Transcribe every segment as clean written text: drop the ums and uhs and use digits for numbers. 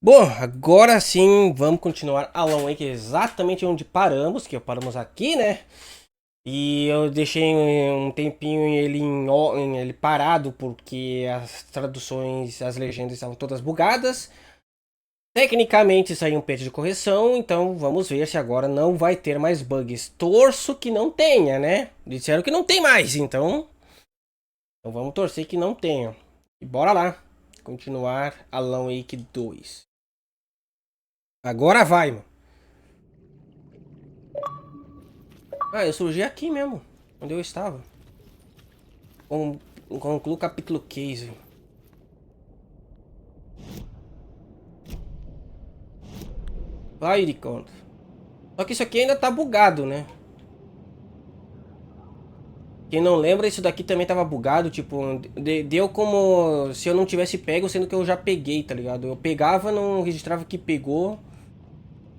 Bom, agora sim vamos continuar Alan Wake exatamente onde paramos, que paramos aqui, né? E eu deixei um tempinho ele parado porque as traduções, as legendas estavam todas bugadas. Tecnicamente saiu um patch de correção, então vamos ver se agora não vai ter mais bugs. Torço que não tenha, né? Disseram que não tem mais, então vamos torcer que não tenha. E bora lá, continuar Alan Wake 2. Agora vai, mano. Ah, eu surgi aqui mesmo, onde eu estava. Com, concluo o capítulo 15. Vai de conta. Só que isso aqui ainda tá bugado, né? Quem não lembra, isso daqui também tava bugado. Tipo, deu como se eu não tivesse pego, sendo que eu já peguei, tá ligado? Eu pegava, não registrava que pegou.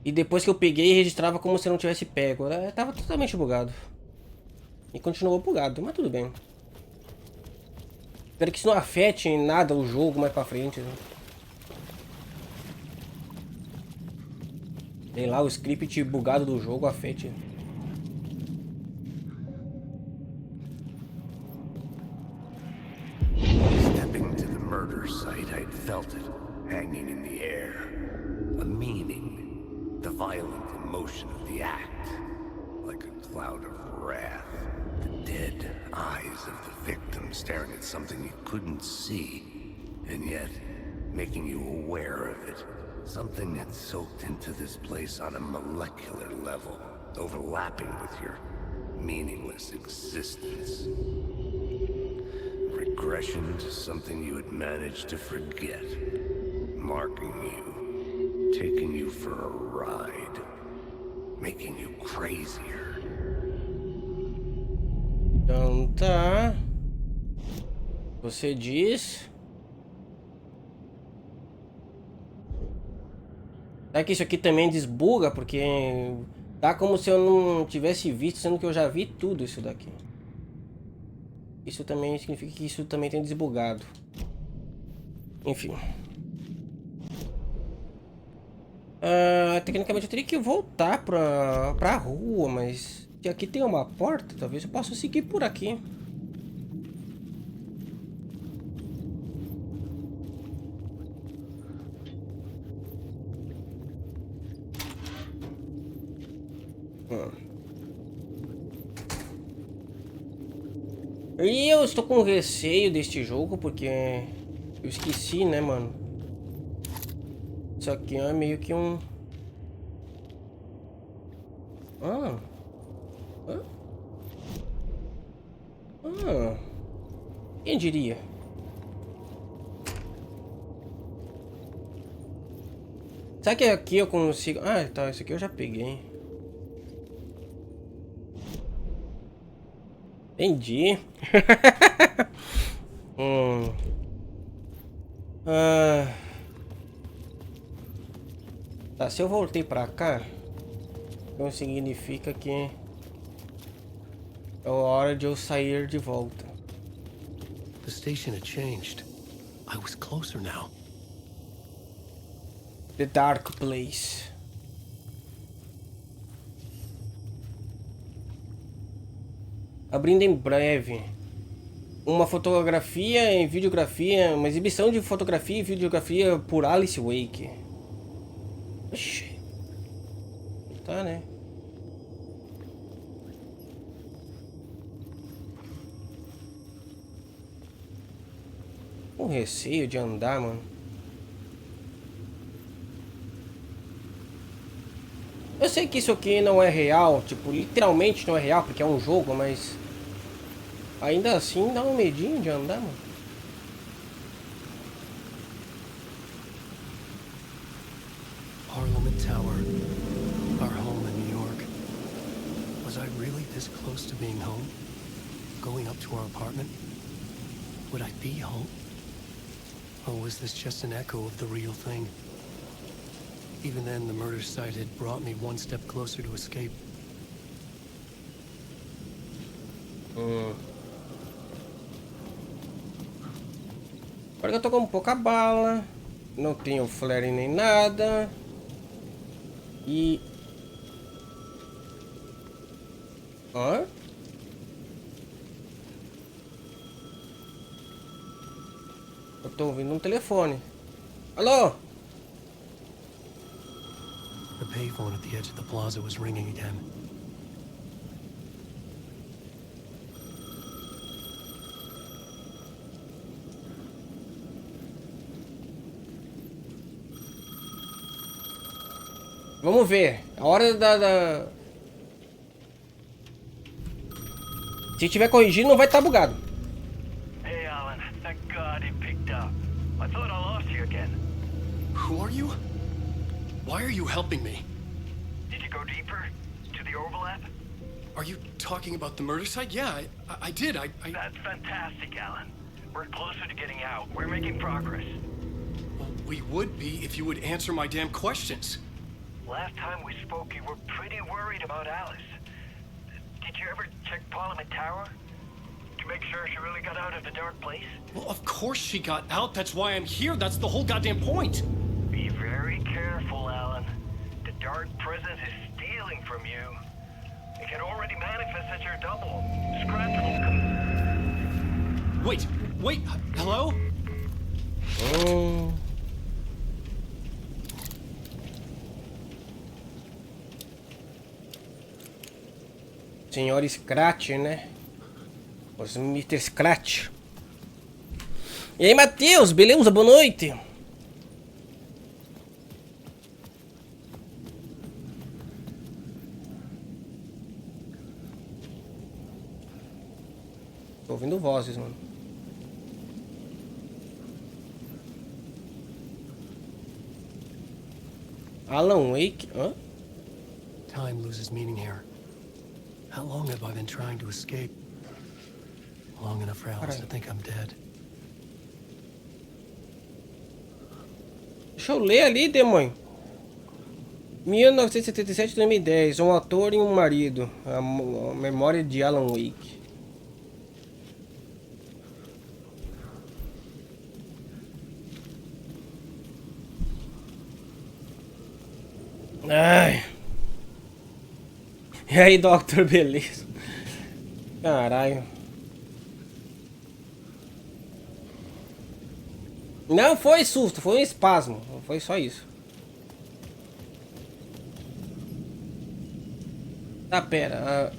E depois que eu peguei, registrava como se eu não tivesse pego. Tava totalmente bugado. E continuou bugado, mas tudo bem. Espero que isso não afete em nada o jogo mais pra frente, né? Sei lá, o script bugado do jogo afete. Stepping to the murder site, I'd felt it, hanging in the air. A meaning, the violent emotion of the act, like a cloud of wrath. The dead eyes of the victim staring at something you couldn't see, and yet making you aware of it. Something had soaked into this place on a molecular level, overlapping with your meaningless existence. Regression to something you had managed to forget. Marking you. Taking you for a ride. Making you crazier. Então tá. Você diz. Será que isso aqui também desbuga? Porque tá como se eu não tivesse visto, sendo que eu já vi tudo isso daqui. Isso também significa que isso também tem desbugado. Enfim. Tecnicamente eu teria que voltar pra rua, mas se aqui tem uma porta, talvez eu possa seguir por aqui. E eu estou com receio deste jogo porque eu esqueci, né, mano? Isso aqui é meio que um... Ah, ah, ah. Quem diria? Será que aqui eu consigo... Ah, tá, isso aqui eu já peguei. Entendi. Hum. Ah, tá, se eu voltei pra cá, então significa que é hora de eu sair de volta. The station had changed. I was closer now. The Dark Place. Abrindo em breve. Uma fotografia e videografia, uma exibição de fotografia e videografia por Alice Wake. Oxi. Tá, né? Com receio de andar, mano. Eu sei que isso aqui não é real, tipo, literalmente não é real, porque é um jogo, mas... Ainda assim dá um medinho de andar, mano. Parliament Tower. Our home in New York. Was I really this close to being home? Going up to our apartment? Would I be home? Or was this just an echo of the real thing? Even then, the murder site had brought me one step closer to escape. Agora que eu tô com pouca bala. Não tenho flare nem nada. E... Hã? Eu tô ouvindo um telefone. Alô? The payphone at the edge of the plaza was ringing again. Vamos ver. A hora da... Se tiver corrigido, não vai estar bugado. Hey, Alan. Thank God it picked up. I thought I lost you again. Who are you? Why are you helping me? Did you go deeper? To the overlap? Are you talking about the murder site? Yeah, I did. I... That's fantastic, Alan. We're closer to getting out. We're making progress. Well, we would be if you would answer my damn questions. Last time we spoke, you were pretty worried about Alice. Did you ever check Parliament Tower? To make sure she really got out of the dark place? Well, of course she got out. That's why I'm here. That's the whole goddamn point. Be very careful, Alan. The dark presence is stealing from you. It can already manifest as your double. Scratch will come. Wait, hello? Senhor Scratch, né? Os Mr. Scratch. E aí, Matheus, beleza? Boa noite. Tô ouvindo vozes, mano. Alan Wake? Hã? Time loses meaning here. How long have I been trying to escape? Long enough for Alice to think I'm dead. Deixa eu ler ali, demônio. 1977 2010. Um ator e um marido. A memória de Alan Wake. Ai. E aí, Doctor, beleza? Caralho. Não foi susto, foi um espasmo. Foi só isso. Tá, pera.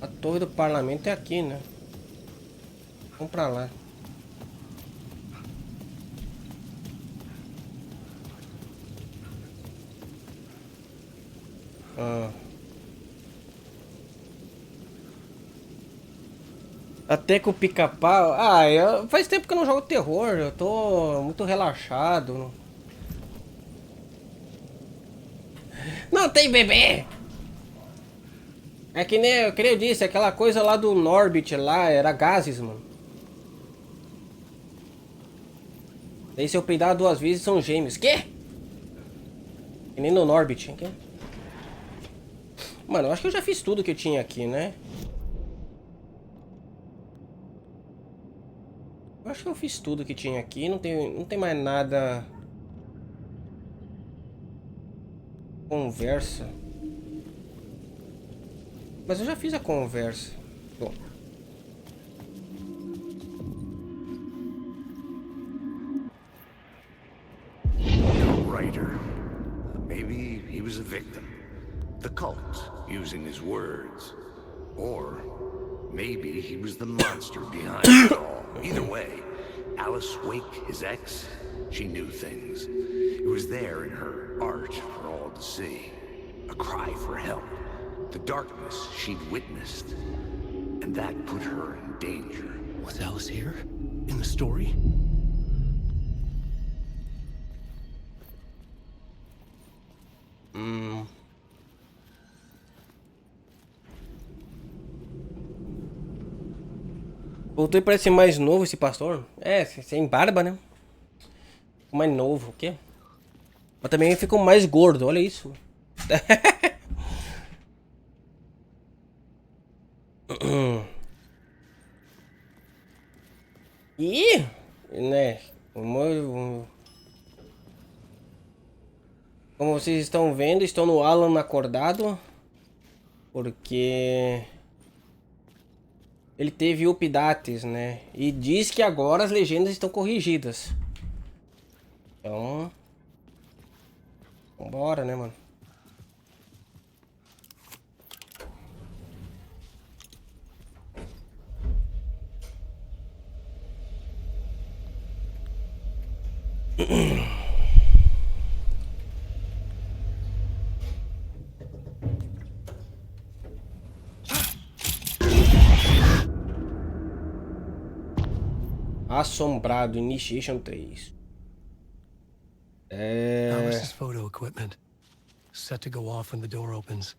A torre do parlamento é aqui, né? Vamos pra lá. Até com o pica-pau. Faz tempo que eu não jogo terror. Eu tô muito relaxado. Não tem bebê! É que nem eu disse, aquela coisa lá do Norbit lá, era gases, mano. Daí se eu peidar 2 vezes são gêmeos. Quê? Que nem no Norbit. Quê? Mano, eu acho que eu já fiz tudo que eu tinha aqui, né? Eu acho que eu fiz tudo que tinha aqui. Não tem mais nada. Conversa. Mas eu já fiz a conversa. Bom. Writer. Maybe he was a victim. The cult, using his words. Or maybe he was the monster behind it all. Either way, Alice Wake, his ex, she knew things. It was there in her art for all to see. A cry for help. The darkness she'd witnessed. And that put her in danger. Was Alice here? In the story? Voltou e parece mais novo esse pastor. É, sem barba, né? Ficou mais novo, o quê? Mas também ficou mais gordo, olha isso. Ih, né? Como vocês estão vendo, estou no Alan acordado. Porque ele teve updates, né? E diz que agora as legendas estão corrigidas. Então... Vambora, né, mano? Assombrado, Initiation 3. Alice's photo equipment. Set to go off when the door opens.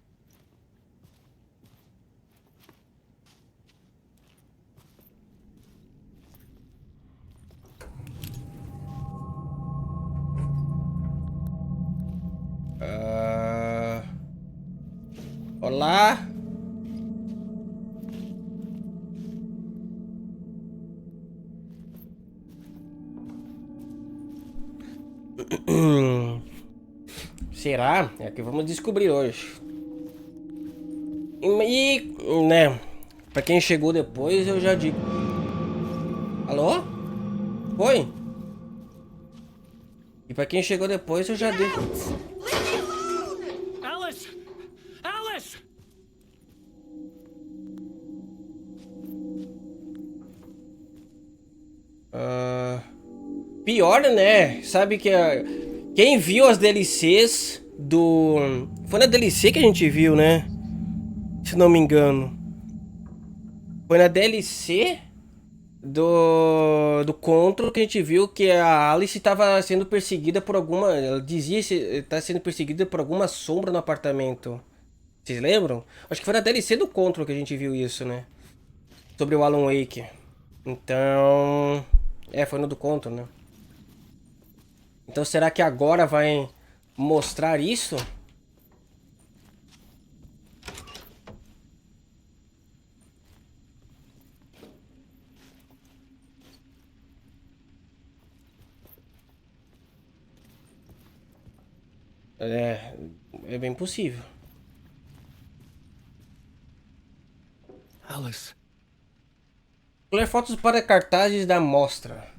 Olá. Será? É que vamos descobrir hoje. E, né, pra quem chegou depois, eu já digo. Alô? Oi? E pra quem chegou depois, eu já digo. Alice! Alice! Pior, né? Sabe que quem viu as DLCs do... Foi na DLC que a gente viu, né? Se não me engano. Foi na DLC do Control que a gente viu que a Alice estava sendo perseguida por alguma... Ela dizia estar sendo perseguida por alguma sombra no apartamento. Vocês lembram? Acho que foi na DLC do Control que a gente viu isso, né? Sobre o Alan Wake. Então... foi no do Control, né? Então será que agora vai mostrar isso? É bem possível. Alice. Escolher fotos para cartazes da mostra.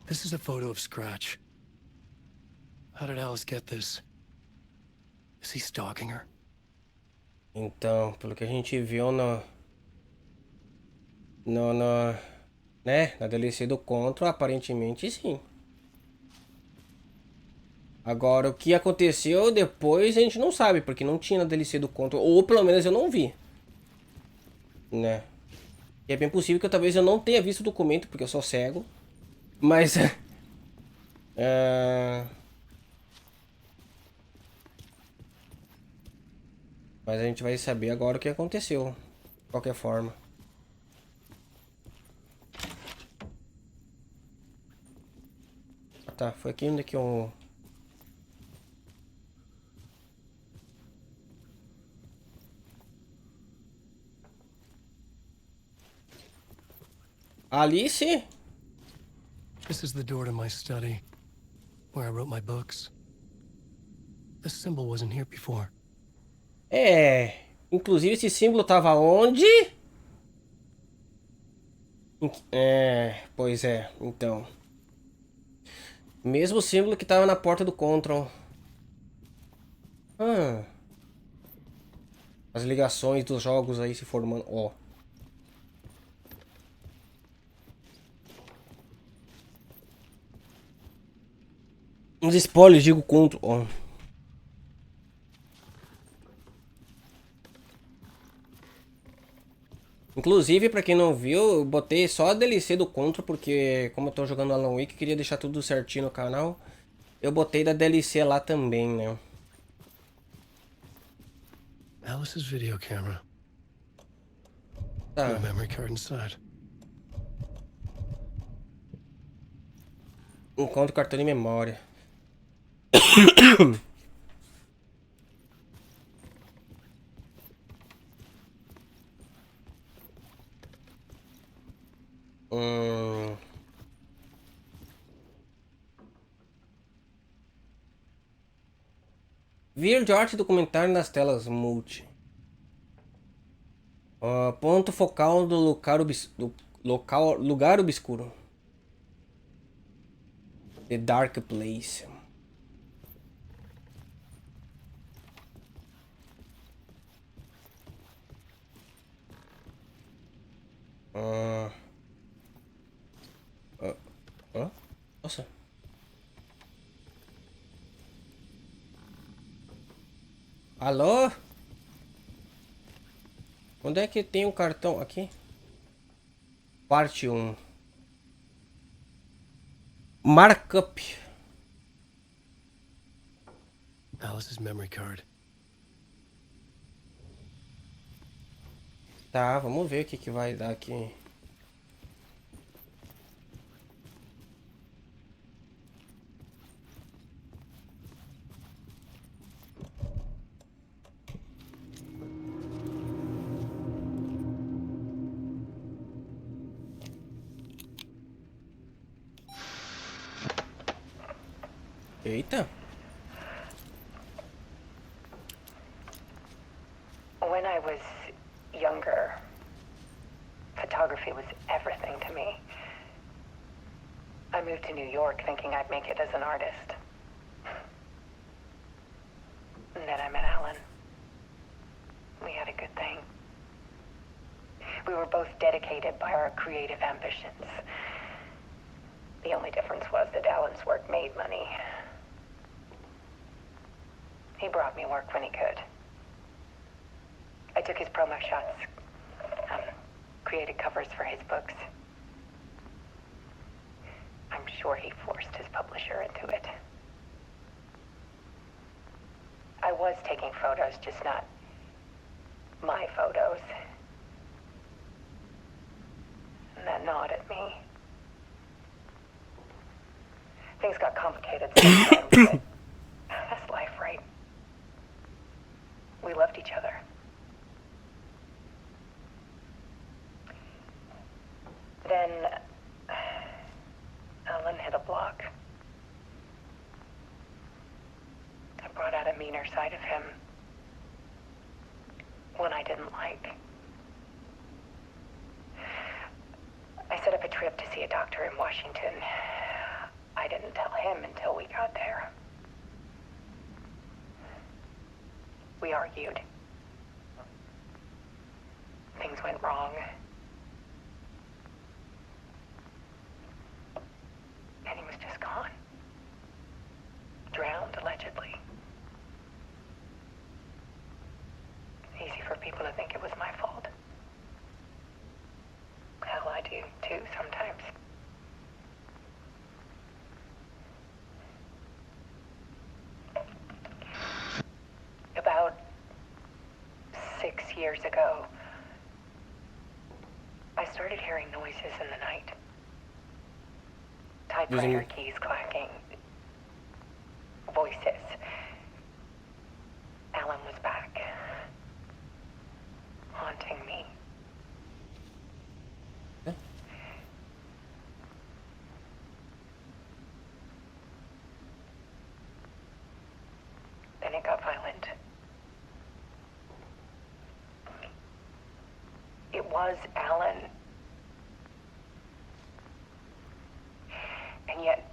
This is a photo of Scratch. How did Alice get this? Is he stalking her? Então, pelo que a gente viu na DLC do Control, aparentemente sim. Agora, o que aconteceu depois a gente não sabe, porque não tinha na DLC do Control, ou pelo menos eu não vi. Né? E é bem possível que talvez eu não tenha visto o documento, porque eu sou cego. Mas... Mas a gente vai saber agora o que aconteceu. De qualquer forma. Ah, tá, foi aqui onde que eu... Alice? This is the door to my study, where I wrote my books. This symbol wasn't here before. Inclusive esse símbolo tava onde? Pois é, então. Mesmo símbolo que tava na porta do Control. As ligações dos jogos aí se formando. Ó. Uns spoilers, digo Control. Ó. Inclusive, pra quem não viu, eu botei só a DLC do Contra, porque como eu tô jogando Alan Wake, queria deixar tudo certinho no canal. Eu botei da DLC lá também, né? Alice's video camera. Tá. No memory card inside. Encontro cartão de memória. Vídeo arte documentário nas telas multi. Ponto focal do lugar obscuro. The Dark Place. Nossa. Alô? Onde é que tem um cartão aqui? Parte 1. Markup. Alice's memory card. Tá, vamos ver o que vai dar aqui. Eita. When I was younger, photography was everything to me. I moved to New York thinking I'd make it as an artist. And then I met Alan. We had a good thing. We were both dedicated by our creative ambitions. The only difference was that Alan's work made money. He brought me work when he could. I took his promo shots, created covers for his books. I'm sure he forced his publisher into it. I was taking photos, just not my photos. And that gnawed at me. Things got complicated sometimes, but that's life, right? We loved each other. Then Alan hit a block. I brought out a meaner side of him. One I didn't like. I set up a trip to see a doctor in Washington. I didn't tell him until we got there. We argued. Things went wrong. And he was just gone. Drowned, allegedly. Easy for people to think it was my fault. Hell, I do, too, sometimes. About 6 years ago, I started hearing noises in the night. Typewriter keys clacking. Voices. Alan was back. Haunting me. Yeah. Then it got violent. It was Alan. And yet,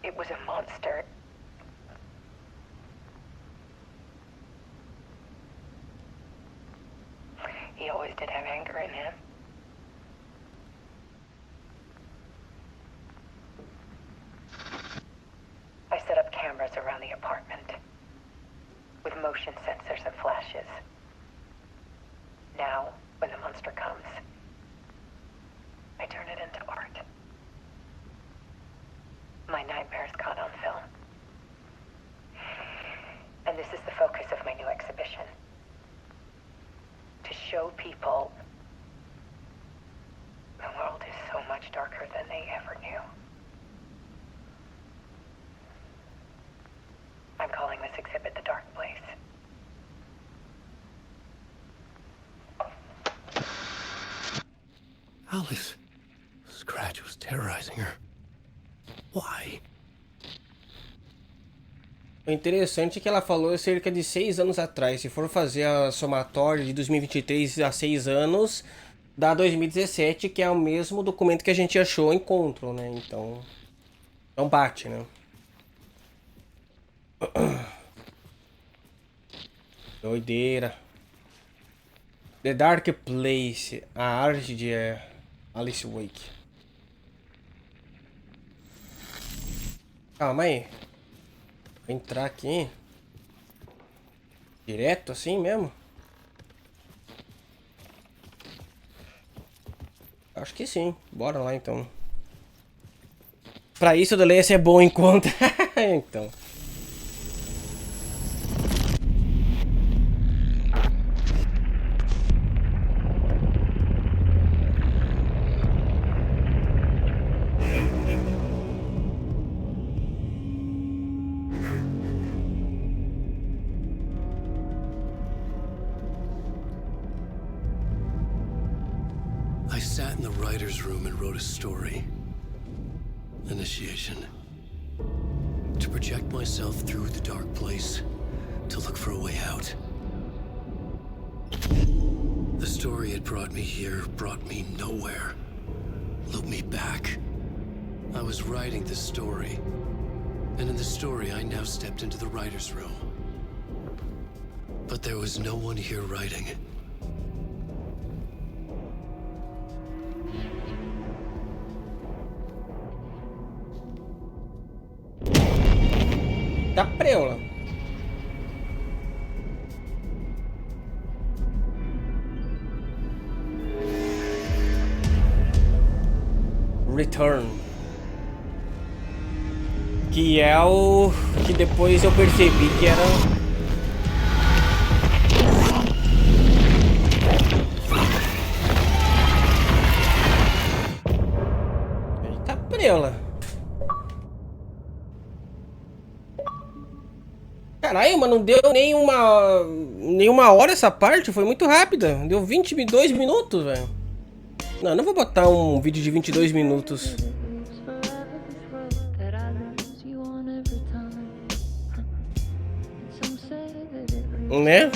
it was a monster. He always did have anger in him. I set up cameras around the apartment with motion sensors and flashes. Now, when the monster comes, I turn it into art. My nightmares caught on film. And this is the focus of my new exhibition. To show people the world is so much darker than they ever knew. I'm calling this exhibit The Dark Place. Alice, Scratch was terrorizing her. Why? O interessante é que ela falou cerca de 6 anos atrás. Se for fazer a somatória de 2023 a 6 anos, dá 2017, que é o mesmo documento que a gente achou em Control, né? Então, não bate, né? Doideira. The Dark Place, a arte de Alice Wake. Calma aí. Vou entrar aqui. Direto assim mesmo? Acho que sim. Bora lá então. Pra isso o Delancey é bom em conta. Então. I sat in the writer's room and wrote a story. Initiation. To project myself through the dark place, to look for a way out. The story had brought me here, brought me nowhere. Looped me back. I was writing the story. And in the story, I now stepped into the writer's room. But there was no one here writing. Tá preula. Return. Que é o que depois eu percebi que era. Eita preula. Caralho, mas não deu nenhuma hora essa parte, foi muito rápida. Deu 22 minutos, velho. Não, não vou botar um vídeo de 22 minutos. Né?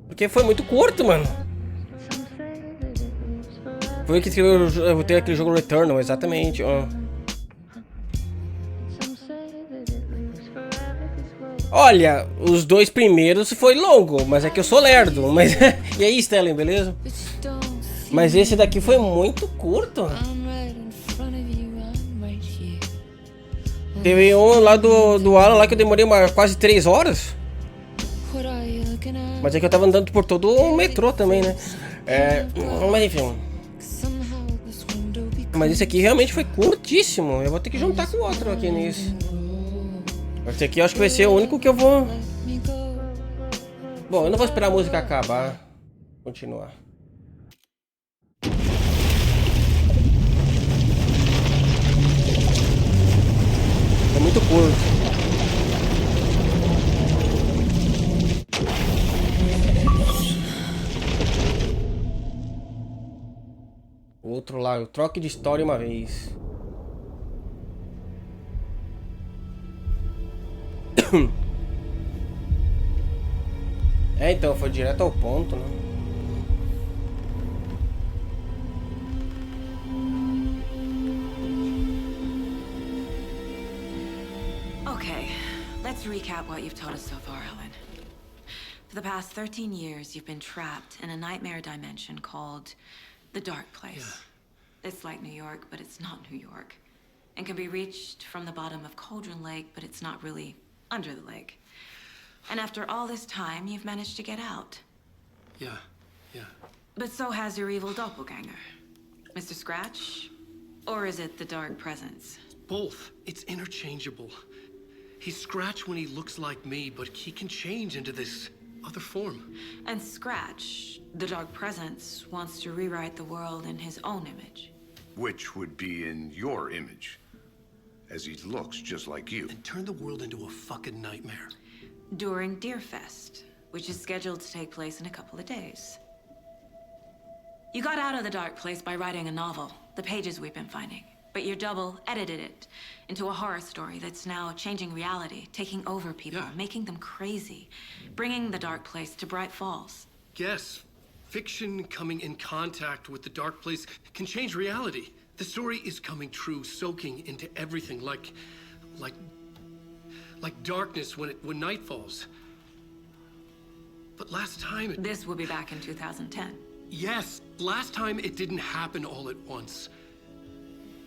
Porque foi muito curto, mano. Foi que eu vou ter aquele jogo Returnal, exatamente, ó. Olha, os 2 primeiros foi longo, mas é que eu sou lerdo. Mas e aí, Stellan, beleza? Mas esse daqui foi muito curto. Teve um lá do Alan lá que eu demorei quase 3 horas. Mas é que eu tava andando por todo o metrô também, né? Mas enfim. Mas esse aqui realmente foi curtíssimo. Eu vou ter que juntar com o outro aqui nisso. Esse aqui eu acho que vai ser o único que eu vou... Bom, eu não vou esperar a música acabar. Continuar. É muito curto. O outro lá, eu troque de história uma vez. Então, foi direto ao ponto, né? Okay, let's recap what you've taught us so far, Alan. For the past 13 years, you've been trapped in a nightmare dimension called the Dark Place. Yeah. It's like New York, but it's not New York. And can be reached from the bottom of Cauldron Lake, but it's not really under the lake. And after all this time, you've managed to get out. Yeah. But so has your evil doppelganger. Mr. Scratch? Or is it the Dark Presence? Both. It's interchangeable. He's Scratch when he looks like me, but he can change into this other form. And Scratch, the Dark Presence, wants to rewrite the world in his own image. Which would be in your image, as he looks just like you. And turn the world into a fucking nightmare. During Deerfest, which is scheduled to take place in a couple of days. You got out of the dark place by writing a novel, The Pages We've Been Finding. But your double edited it into a horror story that's now changing reality, taking over people, Yeah. making them crazy, bringing the dark place to Bright Falls. Yes, fiction coming in contact with the dark place can change reality. The story is coming true, soaking into everything like darkness when night falls. But last time This will be back in 2010. Yes, last time it didn't happen all at once.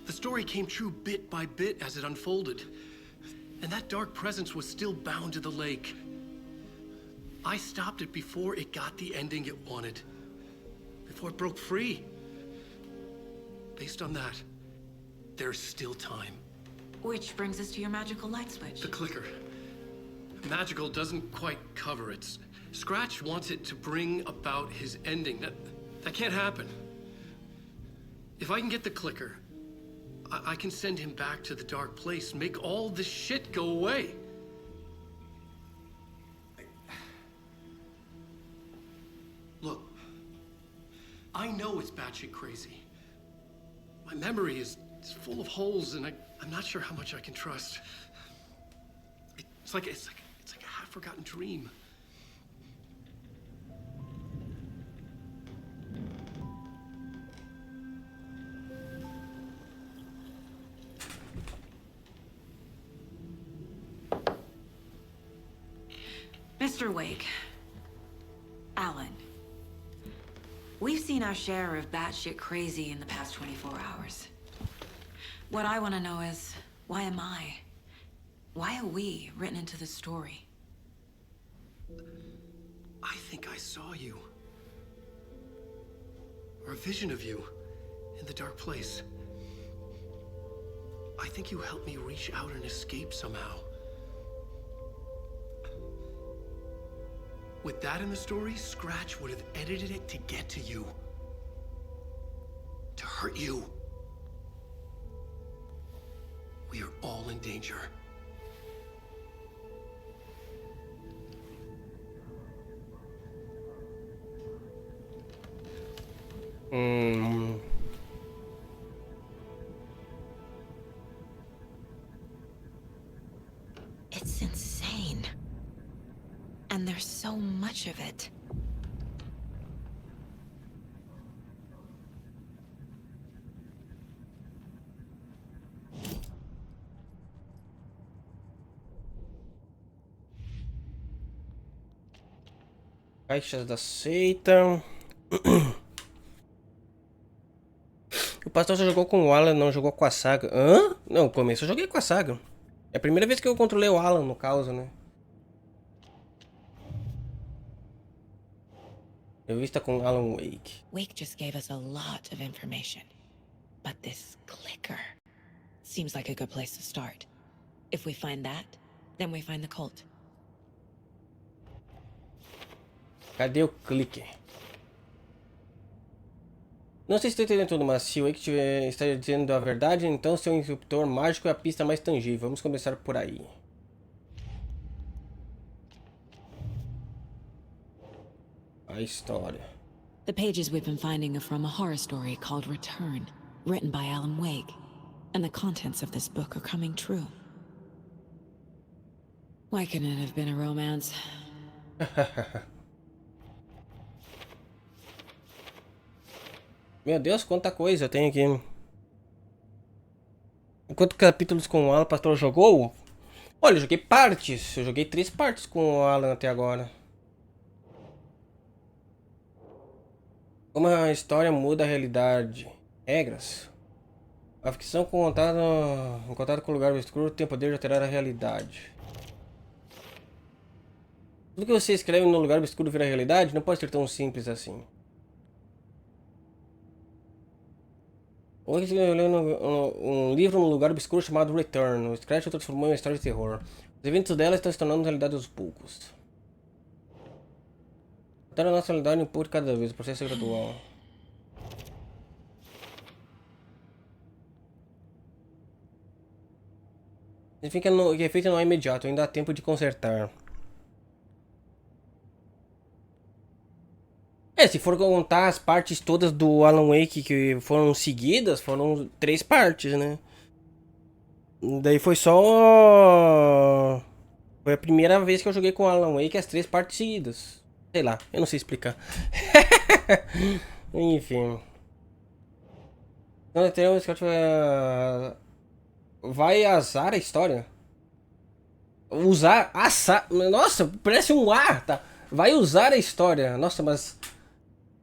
The story came true bit by bit as it unfolded. And that dark presence was still bound to the lake. I stopped it before it got the ending it wanted. Before it broke free. Based on that, there's still time. Which brings us to your magical light switch. The clicker. Magical doesn't quite cover it. Scratch wants it to bring about his ending. That can't happen. If I can get the clicker, I can send him back to the dark place, make all this shit go away. Look, I know it's batshit crazy. My memory is full of holes, and I'm not sure how much I can trust. It's like a half-forgotten dream. Mr. Wake. Alan. We've seen our share of batshit crazy in the past 24 hours. What I want to know is, why am I? Why are we written into the story? I think I saw you. Or a vision of you in the dark place. I think you helped me reach out and escape somehow. With that in the story, Scratch would have edited it to get to you. To hurt you. We are all in danger. It's insane. And there's so much of it. Caixas da seita. O pastor só jogou com o Alan, não jogou com a Saga. Hã? Não, no começo eu joguei com a Saga. É a primeira vez que eu controlei o Alan, no caso, né? Revista com Alan Wake. Wake just gave us a lot of information. But this clicker seems like a good place to start. If we find that, then we find the cult. Cadê o clique? Não sei se estou entendendo tudo, mas se o Wake está dizendo a verdade, então seu interruptor mágico é a pista mais tangível. Vamos começar por aí. A história. The pages we've been finding are from a horror story called Return, written by Alan Wake. And the contents of this book are coming true. Why couldn't it have been a romance? Meu Deus, quanta coisa eu tenho aqui. Quantos capítulos com o Alan o pastor jogou? Olha, eu joguei partes. Eu joguei 3 partes com o Alan até agora. Como a história muda a realidade. Regras. A ficção em contato com o lugar obscuro tem o poder de alterar a realidade. Tudo que você escreve no lugar obscuro vira realidade não pode ser tão simples assim. Hoje eu lendo um livro no lugar obscuro chamado Return. O Scratch transformou em uma história de terror. Os eventos dela estão se tornando realidade aos poucos. Até a nossa realidade um pouco de cada vez. O processo é gradual. Significa que o efeito não é imediato. Ainda há tempo de consertar. É, se for contar as partes todas do Alan Wake que foram seguidas, foram 3 partes, né? Daí foi só. Foi a primeira vez que eu joguei com Alan Wake as 3 partes seguidas. Sei lá, eu não sei explicar. Enfim. Então tem um Scott vai azar a história. Usar. Assar. Nossa, parece um A, tá? Vai usar a história. Nossa, mas.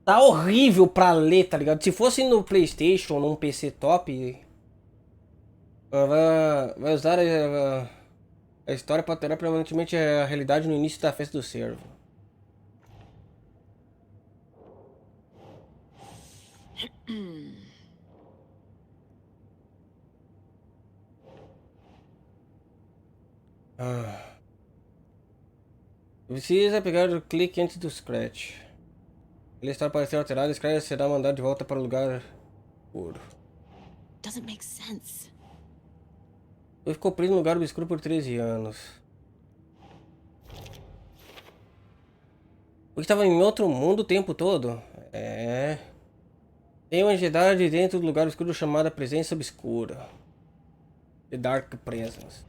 Tá horrível pra ler, tá ligado? Se fosse no PlayStation ou num PC top. Vai usar a história para alterar permanentemente a realidade no início da festa do servo. Precisa pegar o clique antes do scratch. Ele está para ser alterado, o scratch será mandado de volta para o lugar escuro. Doesn't make sense. Ele ficou preso no lugar obscuro por 13 anos. Porque estava em outro mundo o tempo todo? É. Tem uma entidade dentro do lugar escuro chamada Presença Obscura. The Dark Presence.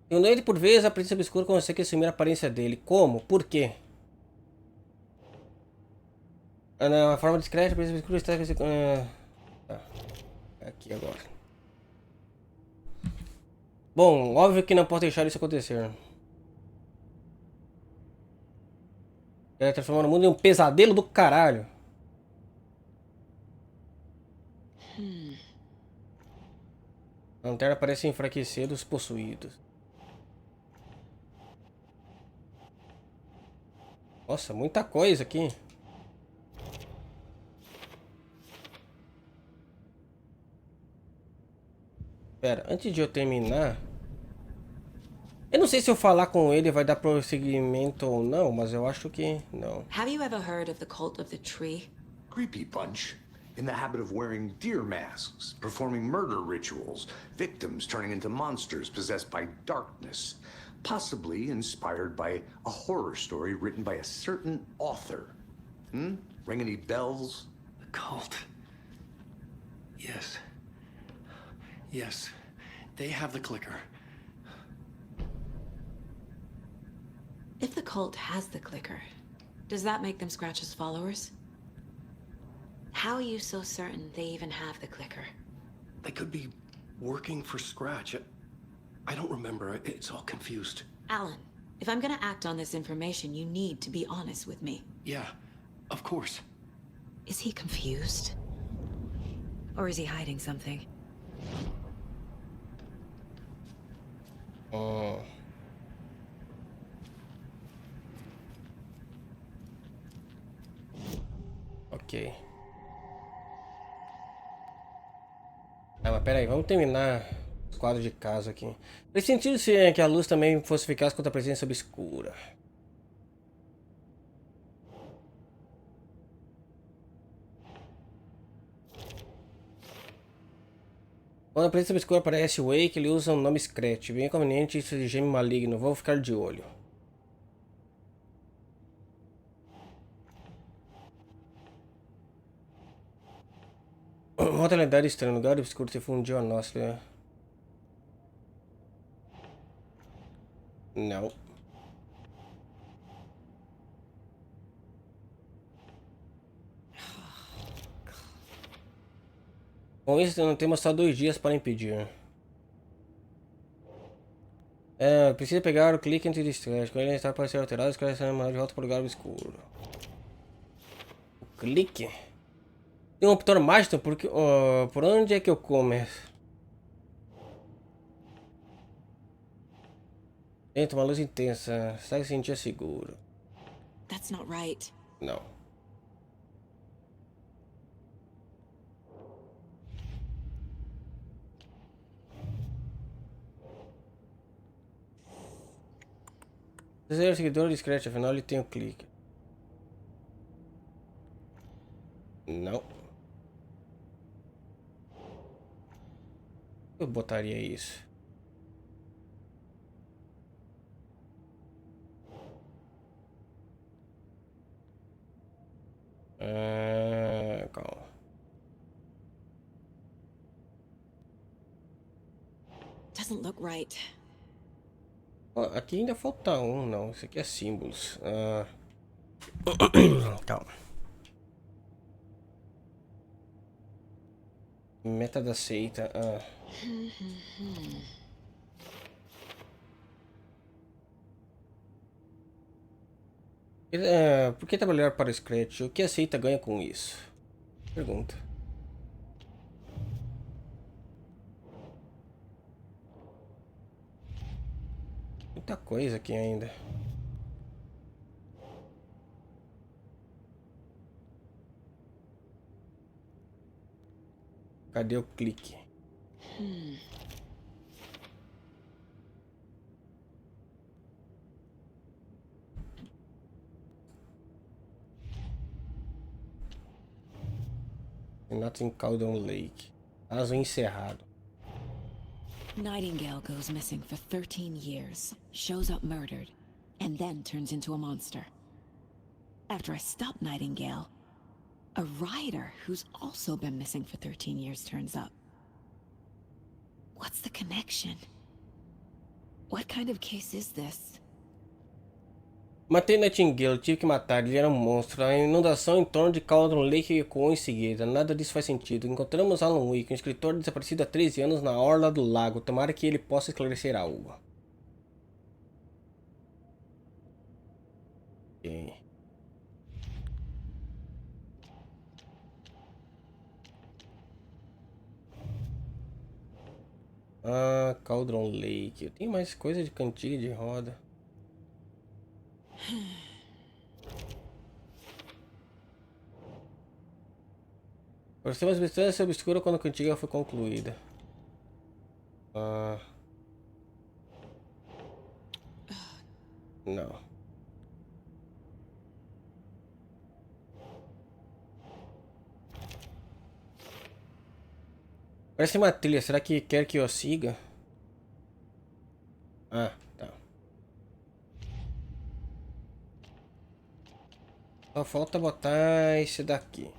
Segundo ele, por vezes, a Presença Obscura consegue assumir a aparência dele. Como? Por quê? Na forma discreta, a Presença Obscura está... Tá. Aqui agora. Bom, óbvio que não posso deixar isso acontecer. Ela transformar o mundo em um pesadelo do caralho. A lanterna parece enfraquecer os possuídos. Nossa, muita coisa aqui. Pera, antes de eu terminar... Eu não sei se eu falar com ele vai dar prosseguimento ou não, mas eu acho que não. Have you ever heard of the Cult of the Tree? Creepy bunch. In the habit of wearing deer masks, performing murder rituals, victims turning into monsters possessed by darkness, possibly inspired by a horror story written by a certain author. Ring any bells? The cult. Yes. Yes. They have the clicker. If the cult has the clicker, does that make them Scratch's followers? How are you so certain they even have the clicker? They could be working for Scratch. I don't remember. It's all confused. Alan, if I'm gonna act on this information, you need to be honest with me. Yeah, of course. Is he confused? Or is he hiding something? Oh. Ok. Ah, mas pera aí, vamos terminar os quadros de casa aqui. Faz sentido se que a luz também fosse eficaz contra a presença obscura. Quando a presença obscura aparece o Wake, ele usa o nome Scratch. Bem conveniente isso de gêmeo maligno. Vou ficar de olho. Outra lendária estranha. O lugar obscuro se fundiu a nossa. Né? Não. Com isso, não temos só 2 dias para impedir. Precisa pegar o clique entre distretes. Quando ele está para ser alterado, os caras serão de volta para o lugar obscuro. O clique? Tem um optor mágico, porque, por onde é que eu começo? Tenta uma luz intensa. Sai se sentir seguro. That's not right. Não. Desejar o seguidor discreto, afinal ele tem o clique. Não. Eu botaria isso. doesn't look right. Ó, aqui ainda falta um, não. Isso aqui é símbolos. Calma. Meta da seita. Por que trabalhar para o Scratch? O que a seita ganha com isso? Pergunta. Muita coisa aqui ainda. Cadê o clique? Not in Cauldron Lake. Caso encerrado. Nightingale goes missing for 13 years, shows up murdered, and then turns into a monster. After I stop Nightingale, a rider who's also been missing for 13 years turns up. What's the connection? What kind of case is this? Matei Nightingale, tive que matar, ele era um monstro. A inundação em torno de Cauldron Lake ecoou em seguida. Nada disso faz sentido. Encontramos Alan Wake, um escritor desaparecido há 13 anos na orla do lago. Tomara que ele possa esclarecer algo. Ok. Cauldron Lake. Eu tenho mais coisa de cantiga de roda. Pareceu uma substância obscura quando a cantiga foi concluída. Não. Parece uma trilha. Será que quer que eu siga? Ah, tá. Só falta botar esse daqui.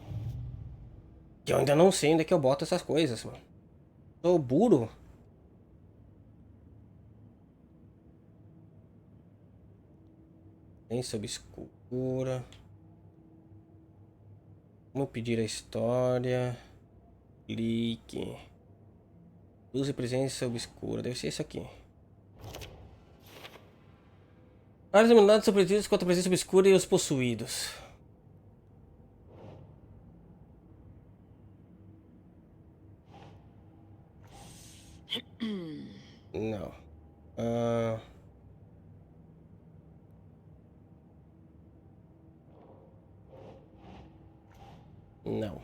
Que eu ainda não sei onde é que eu boto essas coisas, mano. Sou burro. Tem obscura. Vamos pedir a história. Clique. Use presença obscura. Deve ser isso aqui. Áreas iluminadas são protegidas contra a presença obscura e os possuídos. Não. Não.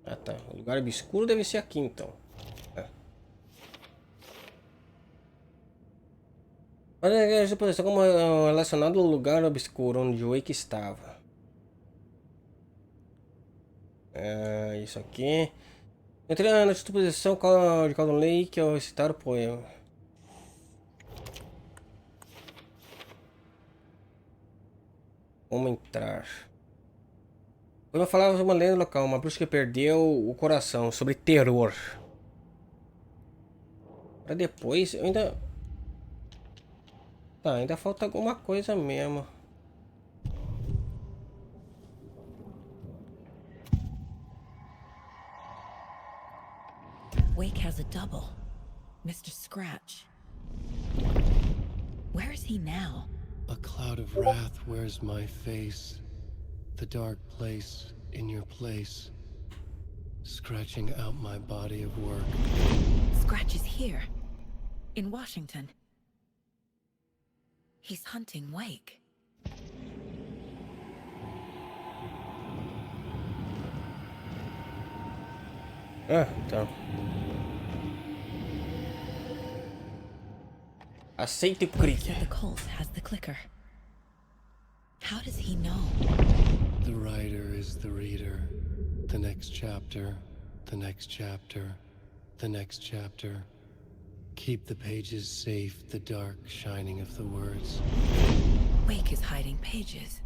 Ah, tá. O lugar obscuro deve ser aqui, então. Olha a suposição como relacionado ao lugar obscuro onde o Wake estava. Isso aqui. Entrei na suposição de Cauldron Lake ao recitar o poema. Como entrar? Quando eu falava de uma lenda local, uma bruxa que perdeu o coração, sobre terror. Pra depois, eu ainda... Tá, ainda falta alguma coisa mesmo. Wake has a double. Mr. Scratch. Where is he now? A cloud of wrath wears my face. The dark place in your place. Scratching out my body of work. Scratch is here. In Washington. He's hunting Wake. Então. Aceite o Wake clique. said the cult has the clicker. How does he know? The writer is the reader. The next chapter, the next chapter, the next chapter. Keep the pages safe, the dark shining of the words. Wake is hiding pages.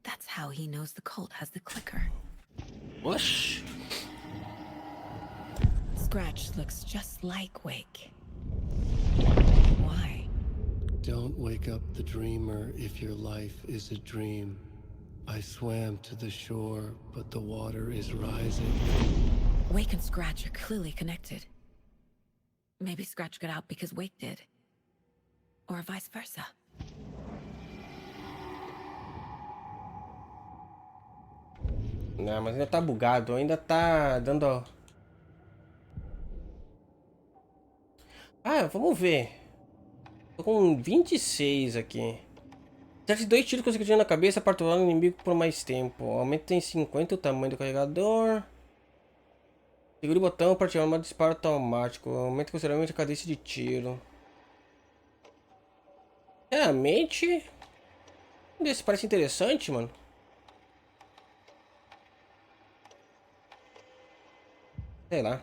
That's how he knows the cult has the clicker. Oxi. Scratch looks just like Wake. Why? Don't wake up the dreamer if your life is a dream. I swam to the shore, but the water is rising. Wake and Scratch are clearly connected. Maybe Scratch got out because Wake did. Or vice versa. Não, mas ainda tá bugado, ainda tá dando... Ah, vamos ver. Tô com 26 aqui. Certo, 2 tiros consecutivos na cabeça para atuar o inimigo por mais tempo. Aumenta em 50 o tamanho do carregador. Segure o botão para ativar um disparo automático. Aumenta consideravelmente a cadência de tiro. Realmente... Esse parece interessante, mano. Sei lá.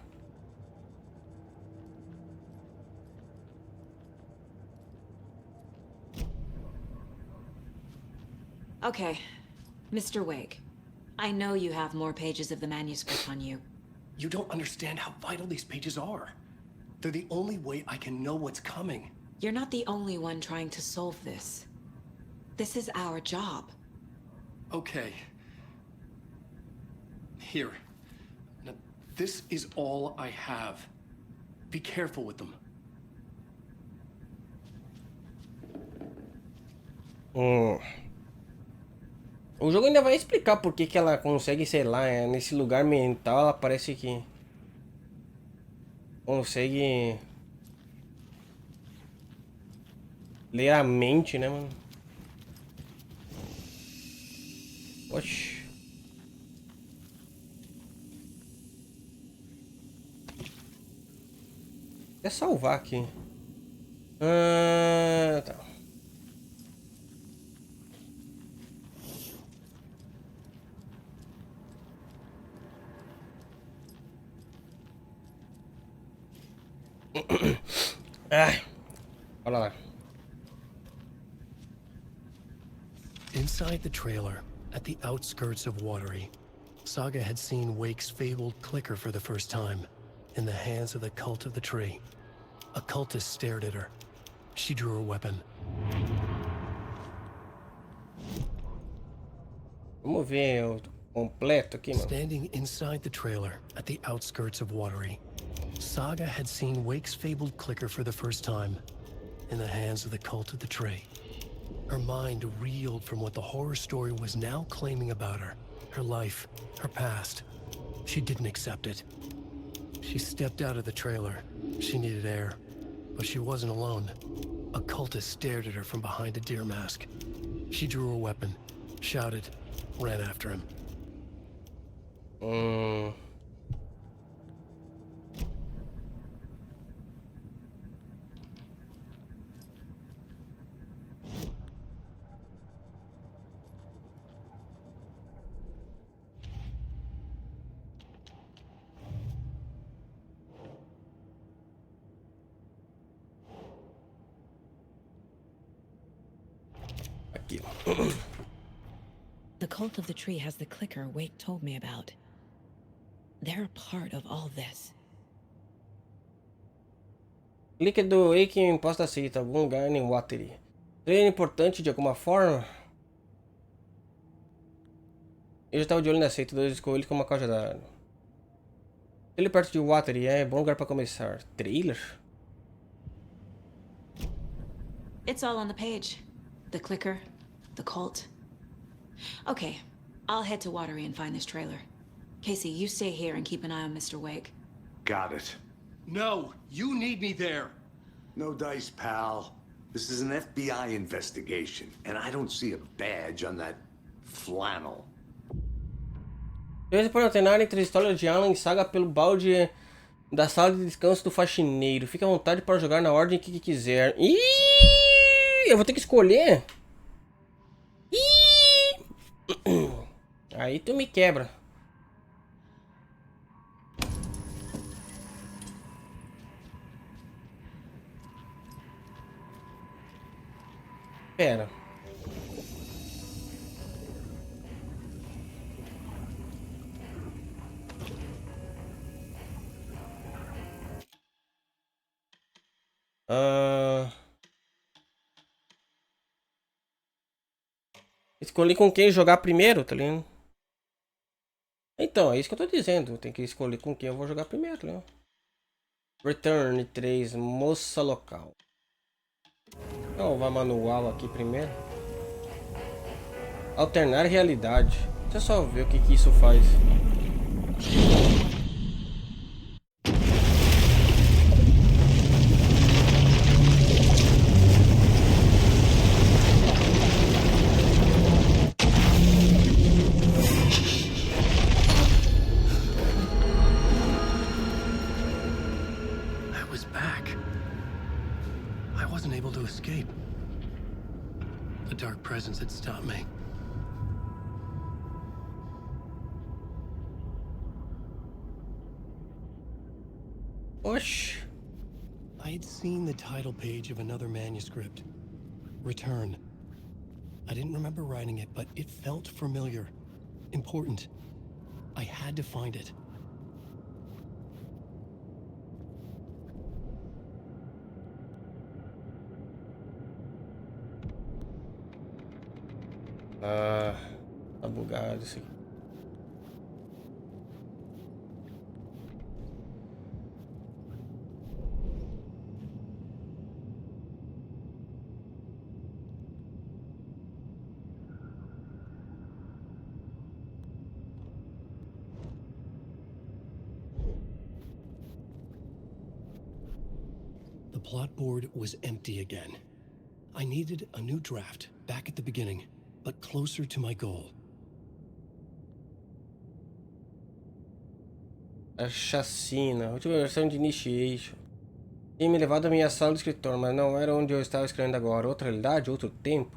Okay, Mr. Wake. I know you have more pages of the manuscript on you. You don't understand how vital these pages are. They're the only way I can know what's coming. You're not the only one trying to solve this. This is our job. Okay. Here. Now, this is all I have. Be careful with them. O jogo ainda vai explicar por que ela consegue, sei lá, nesse lugar mental ela parece que consegue ler a mente, né, mano? Oxi. É salvar aqui. Tá. Ai, olha lá. Inside the trailer, at the outskirts of Watery, Saga had seen Wake's fabled clicker for the first time, in the hands of the Cult of the Tree. A cultist stared at her. She drew her weapon. Vamos ver o completo aqui, mano. Standing inside the trailer, at the outskirts of Watery, Saga had seen Wake's fabled clicker for the first time, in the hands of the Cult of the Tree. Her mind reeled from what the horror story was now claiming about her. Her life, her past. She didn't accept it. She stepped out of the trailer. She needed air. But she wasn't alone. A cultist stared at her from behind a deer mask. She drew her weapon, shouted, ran after him. Aqui. The Cult of the Tree has the clicker Wake told me about. They're a part of all this. Clique do Wake em posta aceita algum lugar em Watery. Treino importante de alguma forma? Eu já estava de olho na seita, dois escolhi como uma causa da... Ele perto de Watery é bom lugar para começar. Trailer? It's all on the page. The clicker, the cult. Okay, I'll head to Watery and find this trailer. Casey, you stay here and keep an eye on Mr. Wake. Got it. No, you need me there. No dice, pal. This is an FBI investigation, and I don't see a badge on that flannel. Você pode alternar entre a história de Alan e Saga pelo balde da sala de descanso do faxineiro. Fique à vontade para jogar na ordem que quiser. Ih, eu vou ter que escolher? Ih! Aí tu me quebra. Pera. Ah, escolhi com quem jogar primeiro, tá ligado? Então, é isso que eu tô dizendo. Tem que escolher com quem eu vou jogar primeiro, tá ligado? Return 3, moça local. Então, vai manual aqui primeiro. Alternar realidade. Deixa eu só ver o que isso faz. I was back. I wasn't able to escape. The dark presence had stopped me. Oxi. I had seen the title page of another manuscript. Return. I didn't remember writing it, but it felt familiar. Important. I had to find it. Ah, tá bugado isso aqui. The plot board was empty again. I needed a new draft, back at the beginning, but closer to my goal. A chacina, última versão de Initiation. Tinha me levado à minha sala do escritório, mas não era onde eu estava escrevendo agora. Outra realidade, outro tempo.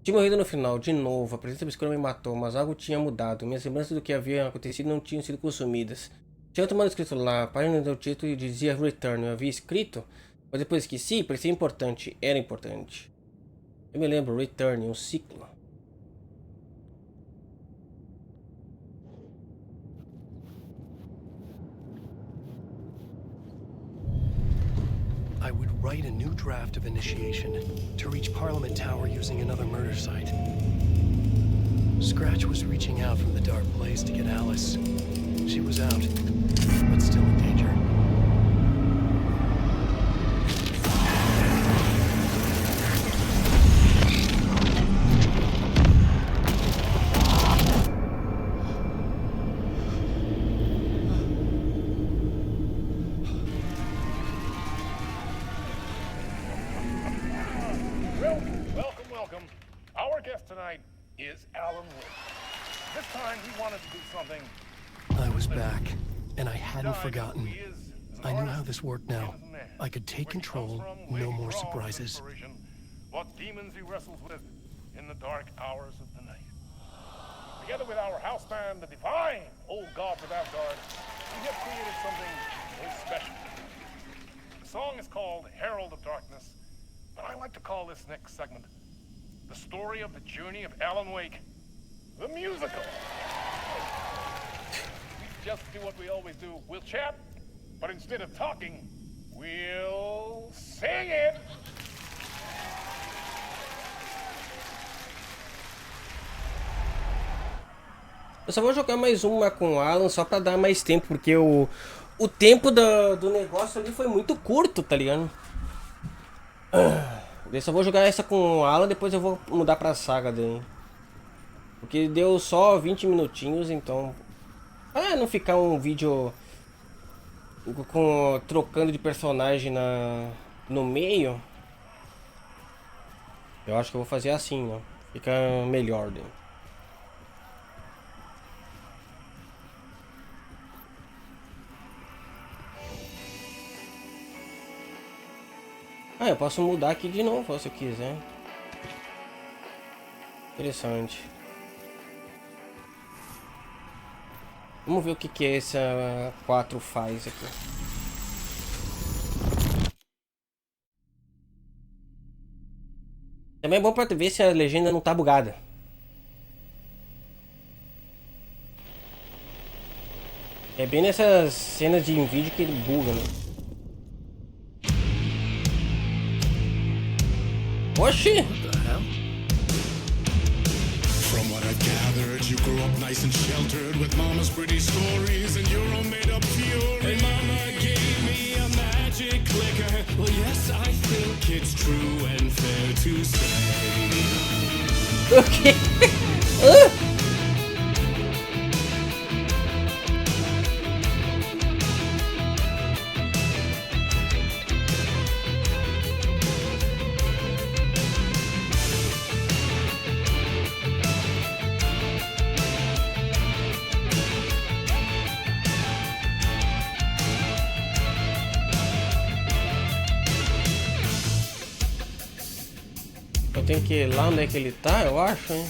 Tinha morrido no final, de novo. A presença obscura me matou, mas algo tinha mudado. Minhas lembranças do que havia acontecido não tinham sido consumidas. Tinha outro manuscrito lá, a página do título dizia Return. Eu havia escrito, mas depois esqueci, parecia importante. Era importante. Eu me lembro, Return, um ciclo. I would write a new draft of Initiation to reach Parliament Tower using another murder site. Scratch was reaching out from the dark place to get Alice. She was out, but still in danger. Welcome. Our guest tonight is Alan Wake. This time he wanted to do something. I was back, and I hadn't forgotten. I knew how this worked now. I could take control, no more surprises. What demons he wrestles with in the dark hours of the night. Together with our house band, the divine old gods of Asgard, we have created something most special. The song is called Herald of Darkness, but I like to call this next segment the story of the journey of Alan Wake, the musical. We just do what we always do. We'll chat, but instead of talking, we'll sing it. Eu só vou jogar mais uma com o Alan só pra dar mais tempo, porque o tempo do negócio ali foi muito curto, tá ligado? Eu só vou jogar essa com o Alan, depois eu vou mudar pra saga dele. Porque deu só 20 minutinhos, então... Ah, não ficar um vídeo trocando de personagem no meio. Eu acho que eu vou fazer assim, ó. Fica melhor, né? Ah, eu posso mudar aqui de novo, se eu quiser. Interessante. Vamos ver o que essa 4 faz aqui. Também é bom pra ver se a legenda não tá bugada. É bem nessas cenas de vídeo que ele buga, né? Oxi! What the hell? From what I've gathered, you grew up nice and sheltered with mama's pretty stories and your own made up fury. And mama gave me a magic clicker. Well, yes, I think it's true and fair to say. O quê? Eu tenho que ir lá onde é que ele tá, eu acho, hein?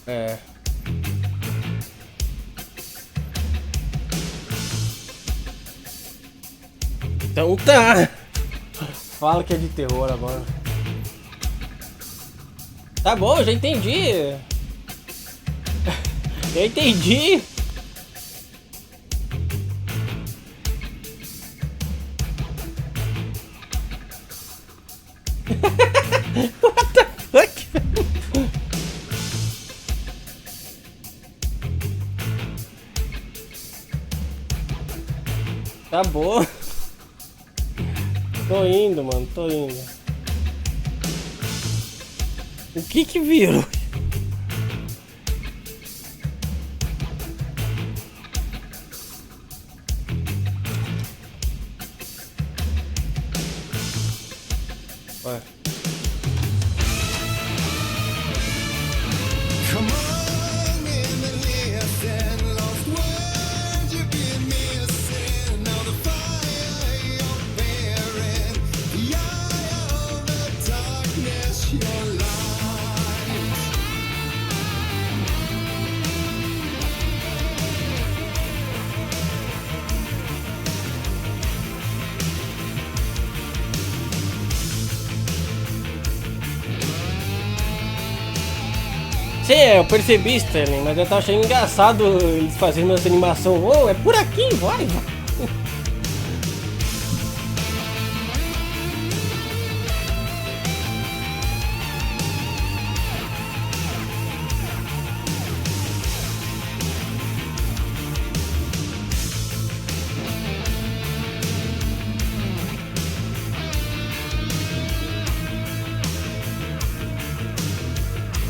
É. Então tá. Fala que é de terror agora. Tá bom, já entendi. Eu entendi. What the fuck? Tá bom. Tô indo, mano, tô indo. O que que virou? Ué. Sim, eu percebi, Sterling, mas eu tava achando engraçado eles fazendo essa animação. Oh, é por aqui, vai, vai.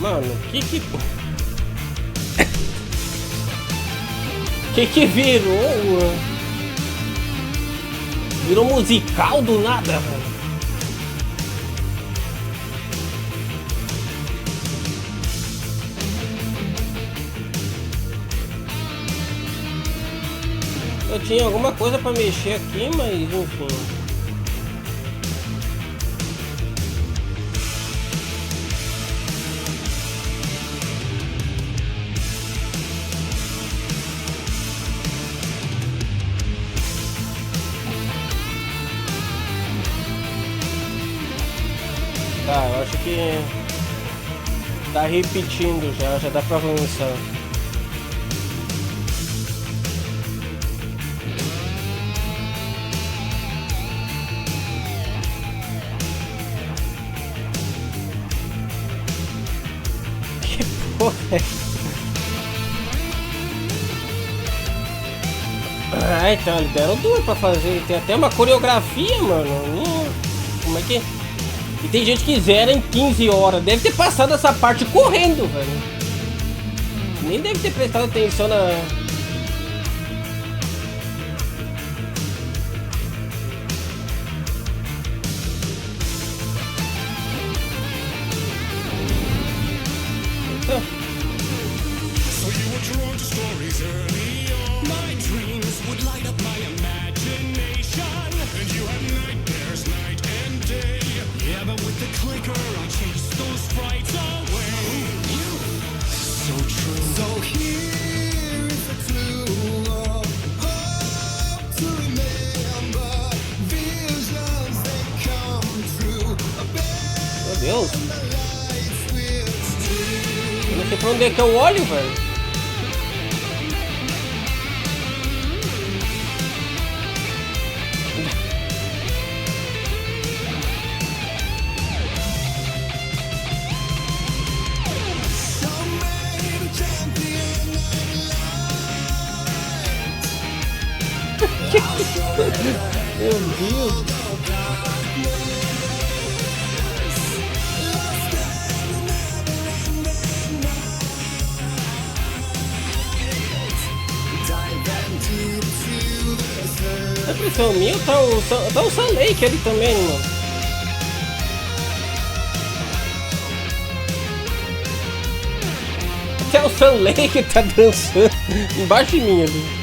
Mano, que virou? Virou musical do nada, mano. Eu tinha alguma coisa pra mexer aqui, mas enfim. Tá, eu acho que tá repetindo já dá pra avançar. Que porra é essa? Ah, então eles deram duas pra fazer, tem até uma coreografia, mano. Como é que... E tem gente que zera em 15 horas. Deve ter passado essa parte correndo, velho. Nem deve ter prestado atenção na... So you were drawn to stories early on. My dreams would light up my imagination. And you had nightmares night and day. Yeah, but with the clicker I chased those frights away. So true. So here is a clue of hope to remember. Visions that come true. Meu Deus. Eu não sei pra onde é que eu olho, velho. A impressão minha tá o Sam Lake ali também, mano. Até o Sam Lake tá dançando embaixo de mim ali.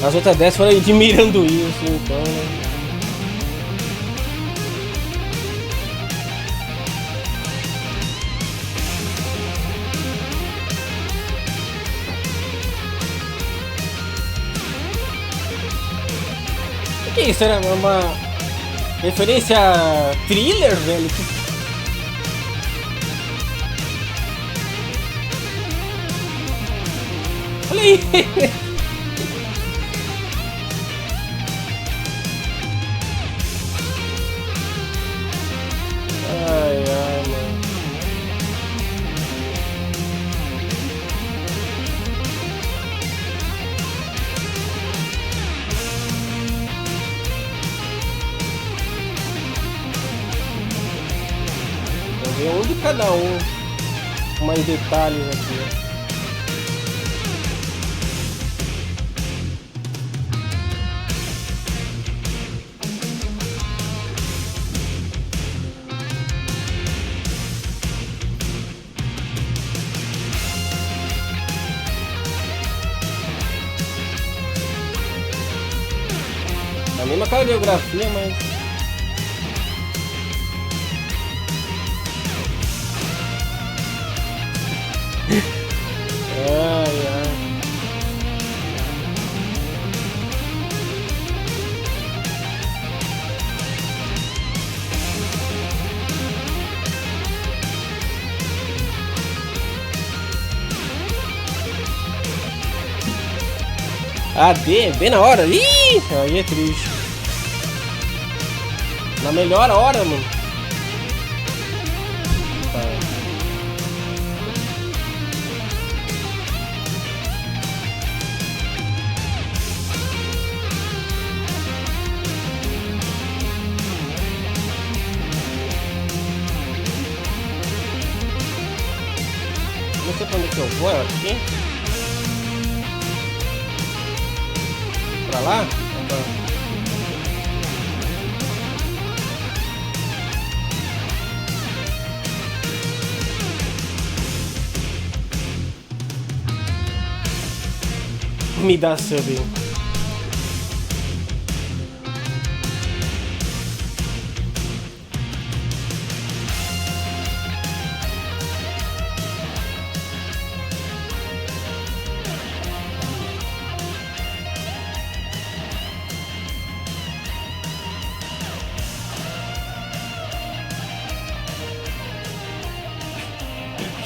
As outras 10 foram admirando isso, então, né? O que é isso? Era uma referência a thriller, velho? Olha aí! Ai, ai, mano. Vamos ver um de cada um. Com mais detalhes aqui. A mesma coreografia, mas... ai, ai. AD, bem na hora. Ih, aí é triste. Na melhor hora, mano. Tá. Não sei pra onde que eu vou, aqui. Pra lá? Tá. Me dá sub.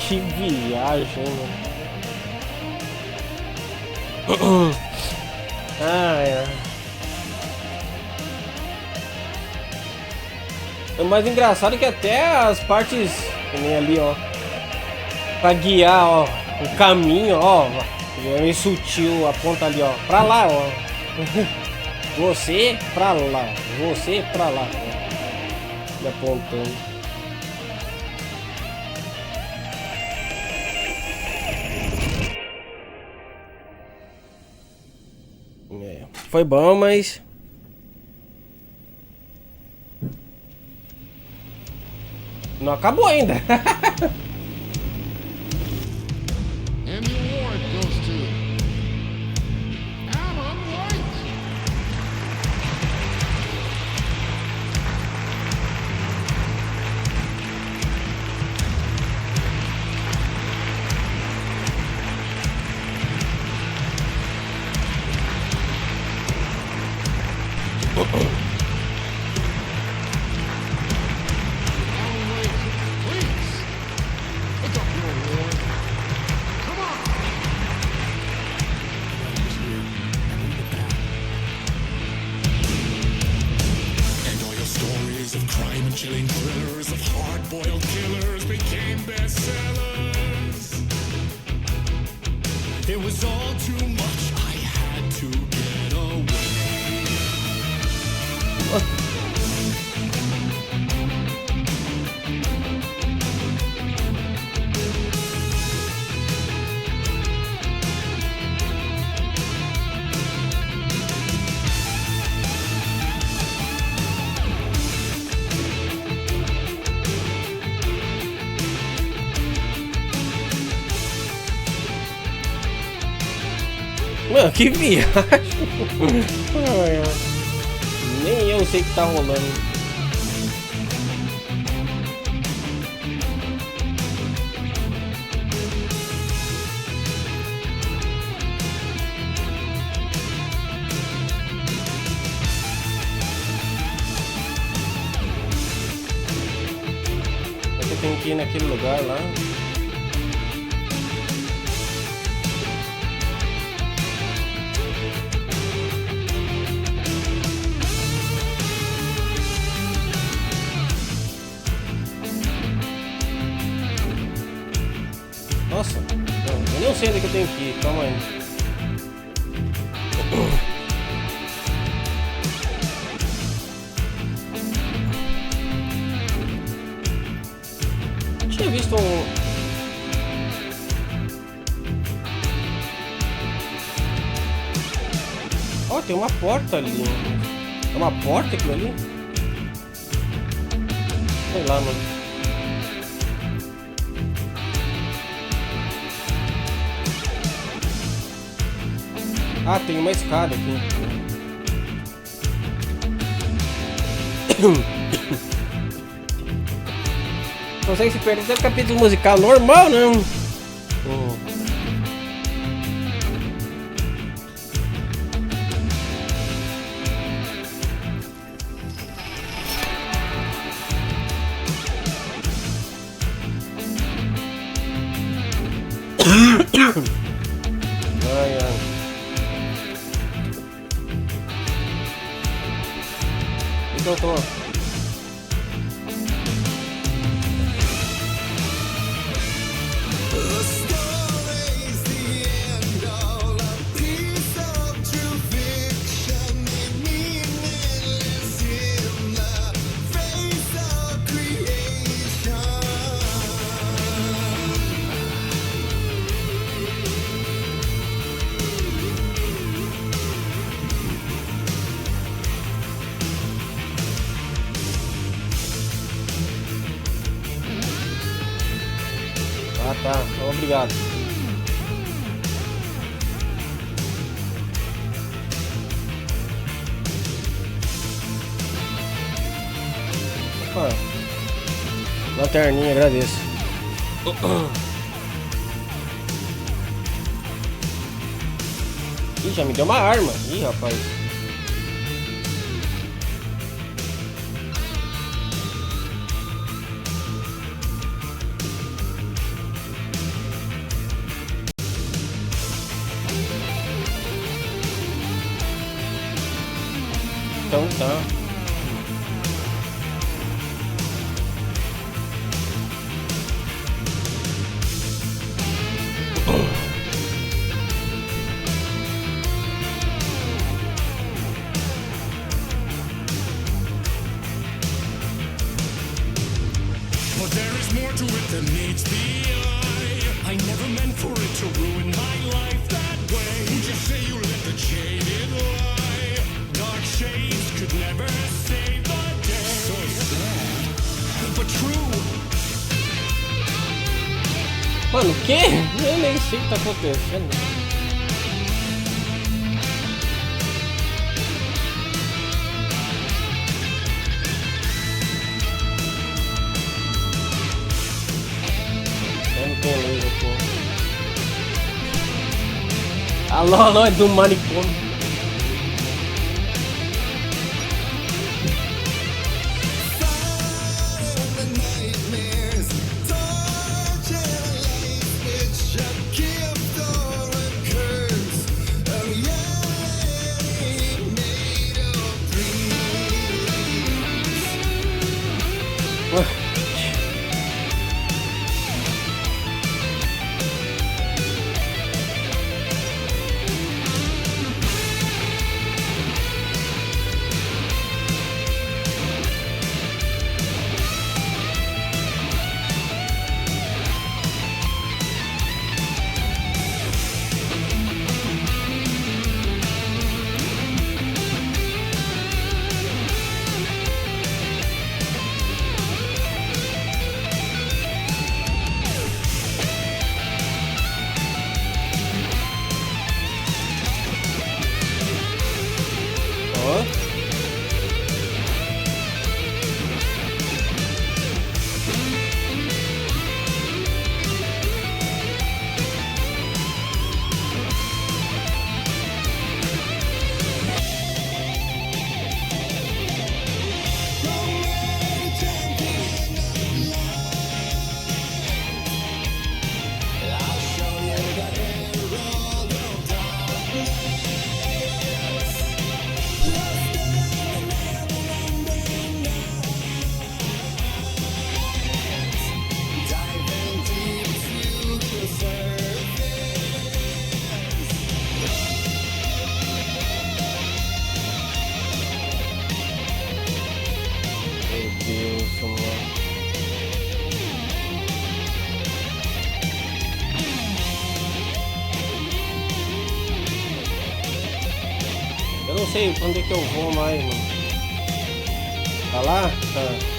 Que viagem, mano. O mais engraçado é que até as partes, que nem ali, ó, pra guiar, ó, o caminho, ó, é meio sutil, a ponta ali, ó, pra lá, ó. Você pra lá, você pra lá, ó. E apontando. Foi bom, mas... não acabou ainda. And the award goes to Alan White. Alan White, please. Pick up your award. Come on. I was here. I need it back. And all your stories of crime and chilling thrillers of hard-boiled killers became bestsellers. It was all too much. Mano, que viagem. Ai, ai. Nem eu sei o que tá rolando. Eu tenho que ir naquele lugar lá. Nossa, eu nem sei onde que eu tenho que ir, calma aí. Eu tinha visto um... Ó, tem uma porta ali. É uma porta aquilo ali? Sei lá, mano. Ah, tem uma escada aqui. Consegue se perder até o capítulo musical normal, não? Ai, ai. Então eu tô... Ah, tá. Obrigado. Opa. Lanterninha, agradeço. Ih, já me deu uma arma. Ih, rapaz. Então tá. But there is more to it than meets the eye. I never meant for it to ruin my life that way. Would you say you let the jaded lie? Dark shades could never save the day. So sad, but true. Mano, o quê? Eu nem sei o que tá acontecendo. Eu não tenho luz aqui. Alô, alô, é do manicômio. Eu não sei pra onde é que eu vou mais, mano. Tá lá? Tá.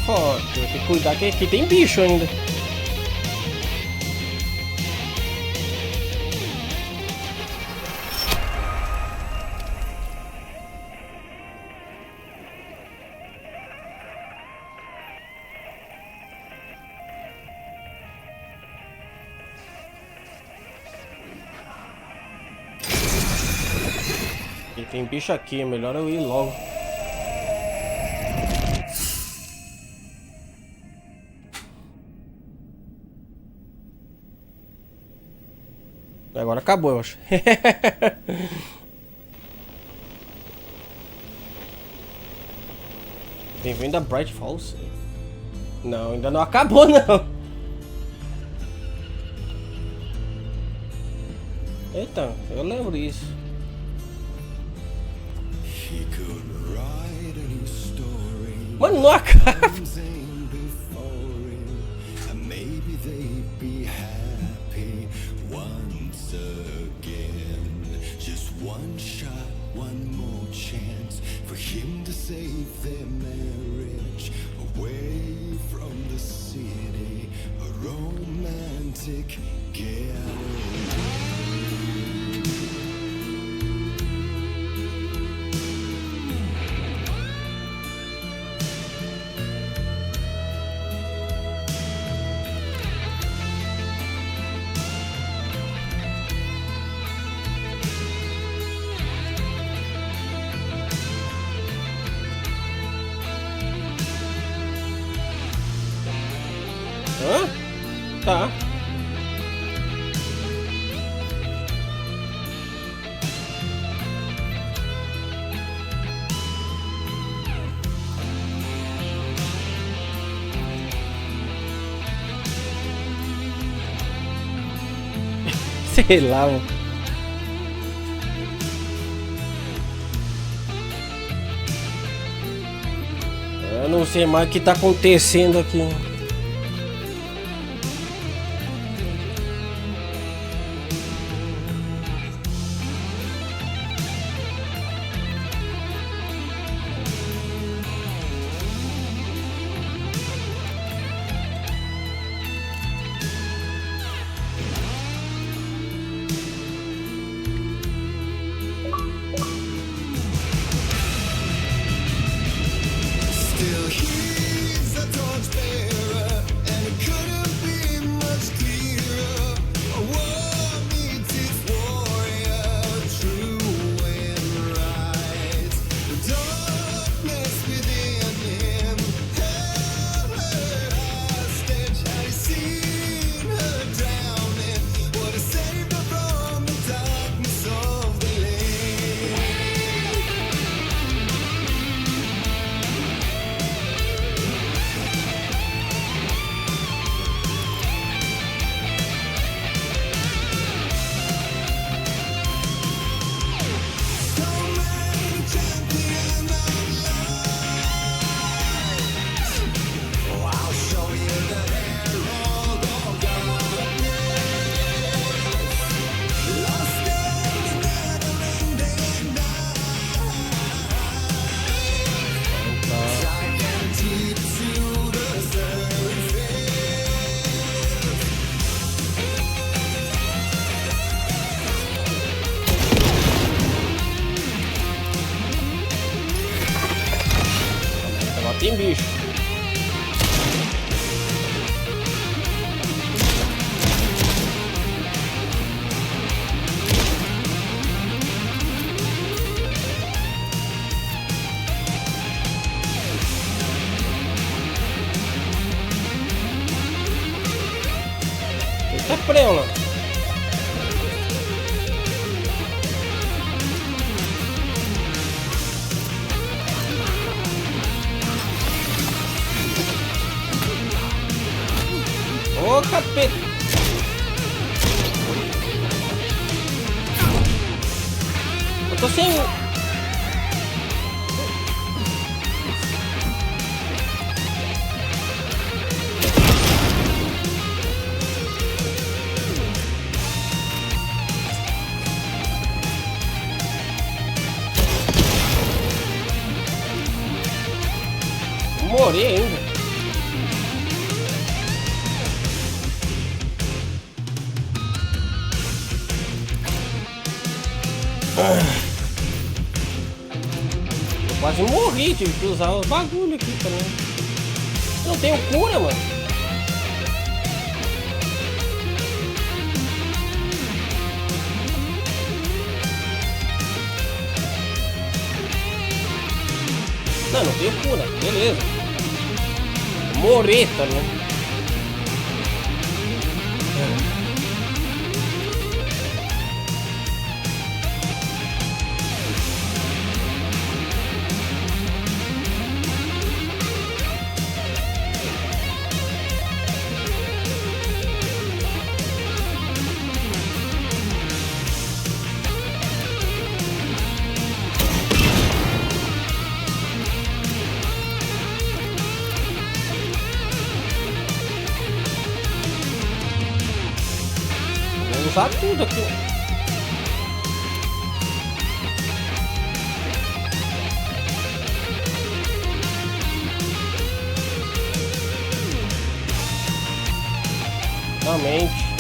Foda, tem que cuidar que aqui tem bicho ainda. E tem bicho aqui, é melhor eu ir logo. Agora acabou, eu acho. Bem-vindo a Bright Falls. Não, ainda não acabou, não. Eita, eu lembro disso. Mano, não acaba. One shot, one more chance for him to save their marriage. Away from the city, a romantic getaway. Hã? Tá. Sei lá, mano. Eu não sei mais o que tá acontecendo aqui. É preula. Ô, capeta. Eu tô sem... Morri ainda. Eu quase morri, tive que usar os bagulho aqui também. Eu não tenho cura, mano. Não tenho cura, beleza. Morrer, tá ligado? Vou usar tudo aqui. Realmente.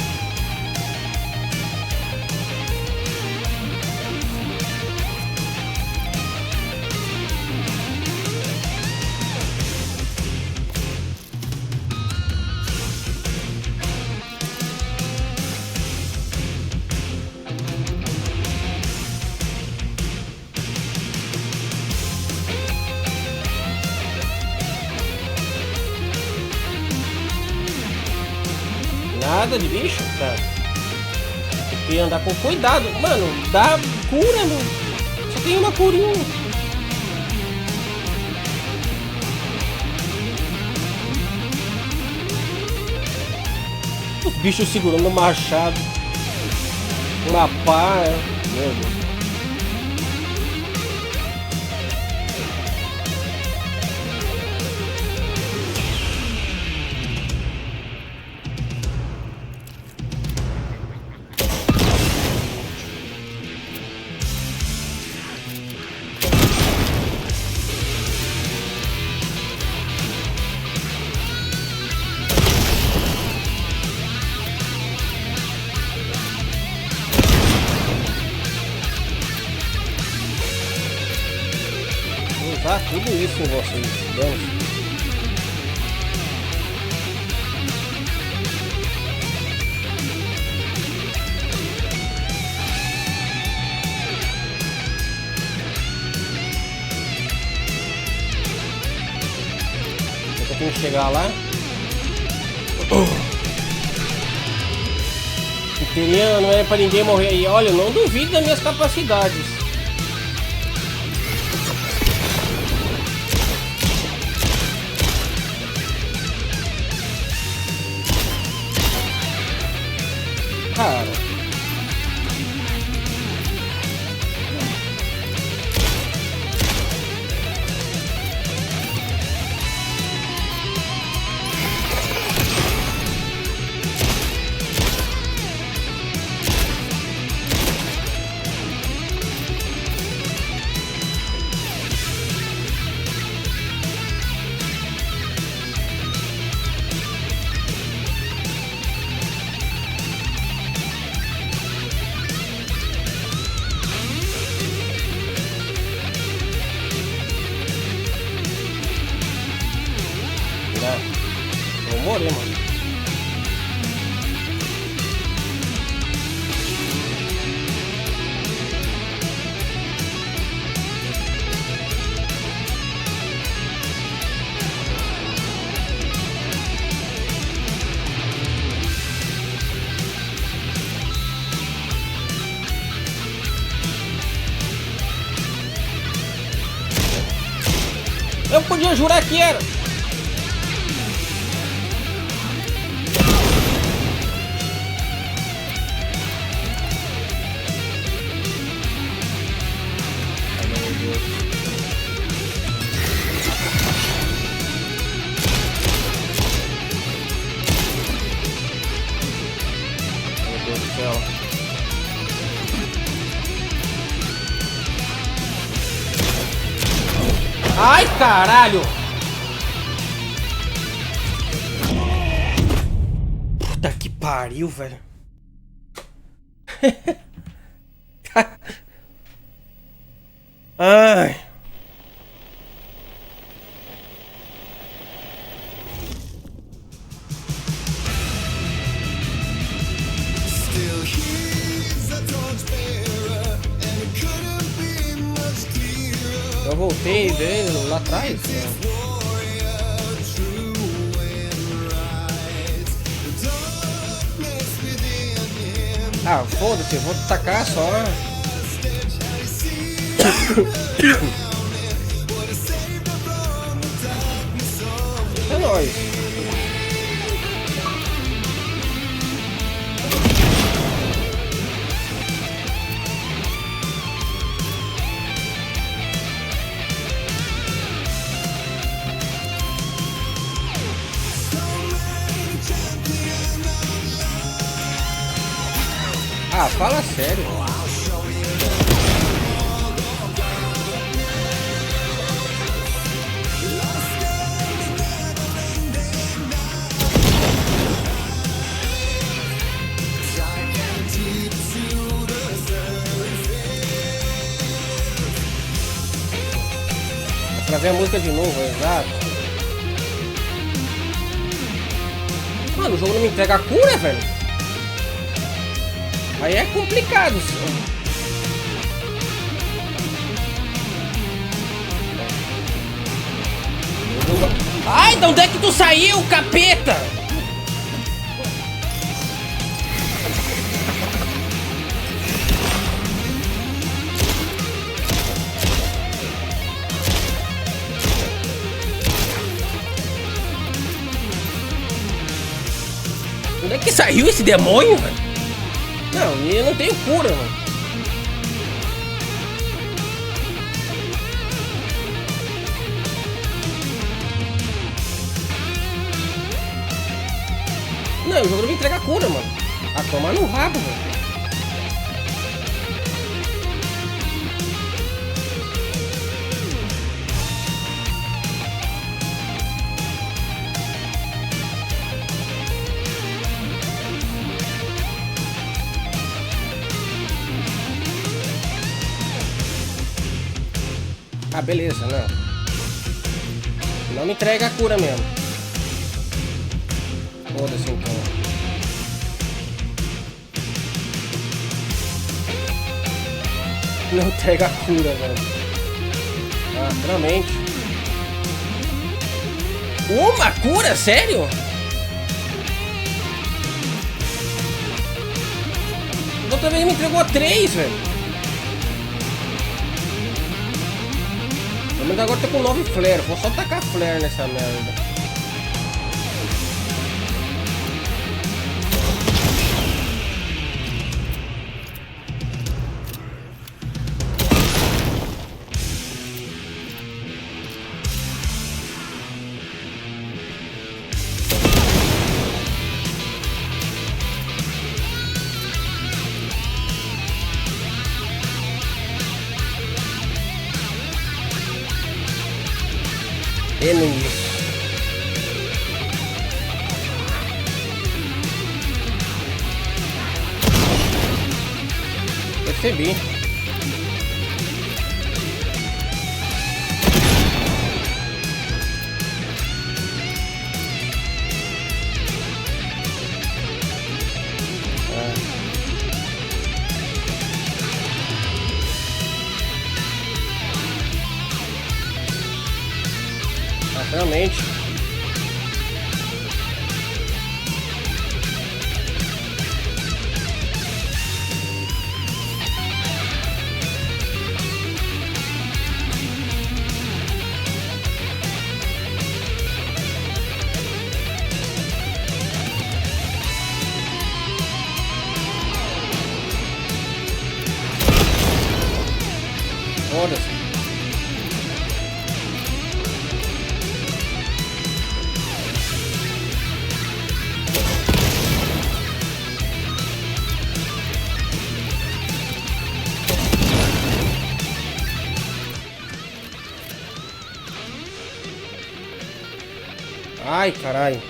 Nada de bicho, cara. Tem que andar com cuidado. Mano, dá cura, mano. Só tem uma curinha. Os bichos segurando o machado. Uma pá. Meu Deus. Vou usar tudo isso em vocês, vamos. Eu tenho que chegar lá. Queria, não é pra ninguém morrer aí. Olha, eu não duvido das minhas capacidades. Cara. Vou morrer, mano. eu jurar que era. Ai, caralho! Puta que pariu, velho. Ai. Eu voltei dele lá atrás. Né? Ah, foda-se, eu vou tacar só. É nóis. Ah, fala sério. É pra ver a música de novo, exato. Mano, o jogo não me entrega a cura, velho. Aí é complicado. Ai, de onde é que tu saiu, capeta? Onde é que saiu esse demônio, velho? Não, e eu não tenho cura, mano. Não, o jogo não me entrega cura, mano. A tomar no rabo, mano. Ah, beleza, não. Não me entrega a cura mesmo. Foda-se então. Não entrega a cura, velho. Ah, realmente. Uma cura? Sério? Outra vez me entregou 3, velho. Mas agora tô com 9 flare, vou só tacar flare nessa merda. Enemies. Percebi. Realmente. Ai, caralho.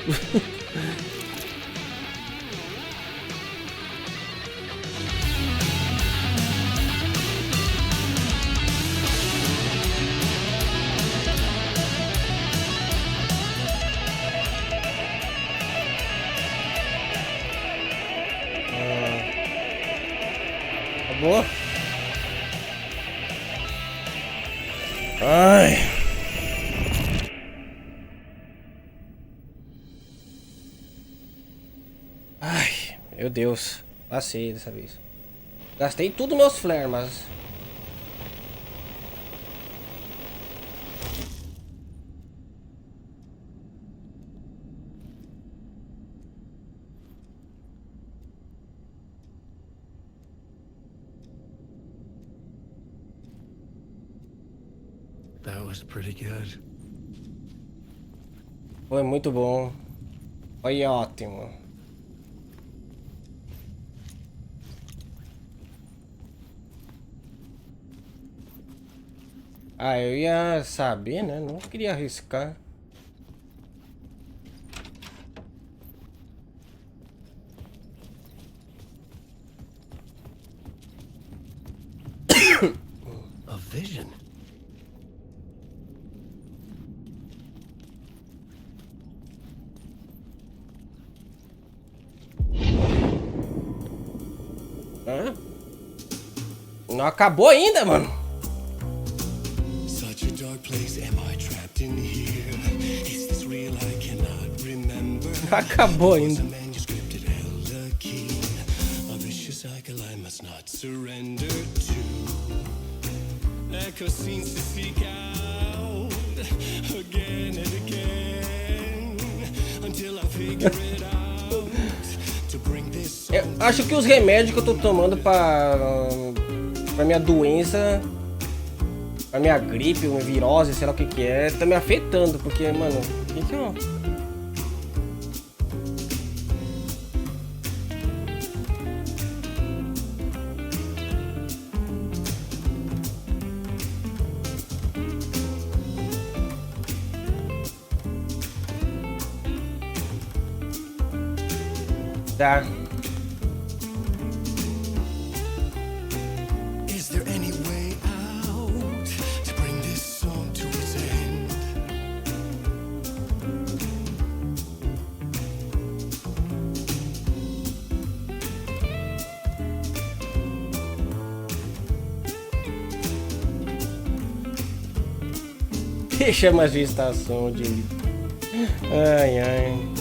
Acabou? Ai. Ai, meu Deus. Passei dessa vez. Gastei tudo meus flare, mas... That was pretty good. Foi muito bom. Foi ótimo. Ah, eu ia saber, né? Não queria arriscar. A vision. Hã? Não acabou ainda, mano. Such a dark place, am I trapped in here? Is this real? I cannot remember. Acabou ainda. A manuscript it held a key. A vicious cycle I must not surrender to. Echo seems to seek out again and again until I figure it out to bring this. Eu acho que os remédios que eu tô tomando pra minha doença, pra minha gripe, minha virose, sei lá o que que é, tá me afetando, porque, mano, o que que eu... Tá. Is there any way out to bring this song to its end? Deixa mais de estação de... Ai, ai.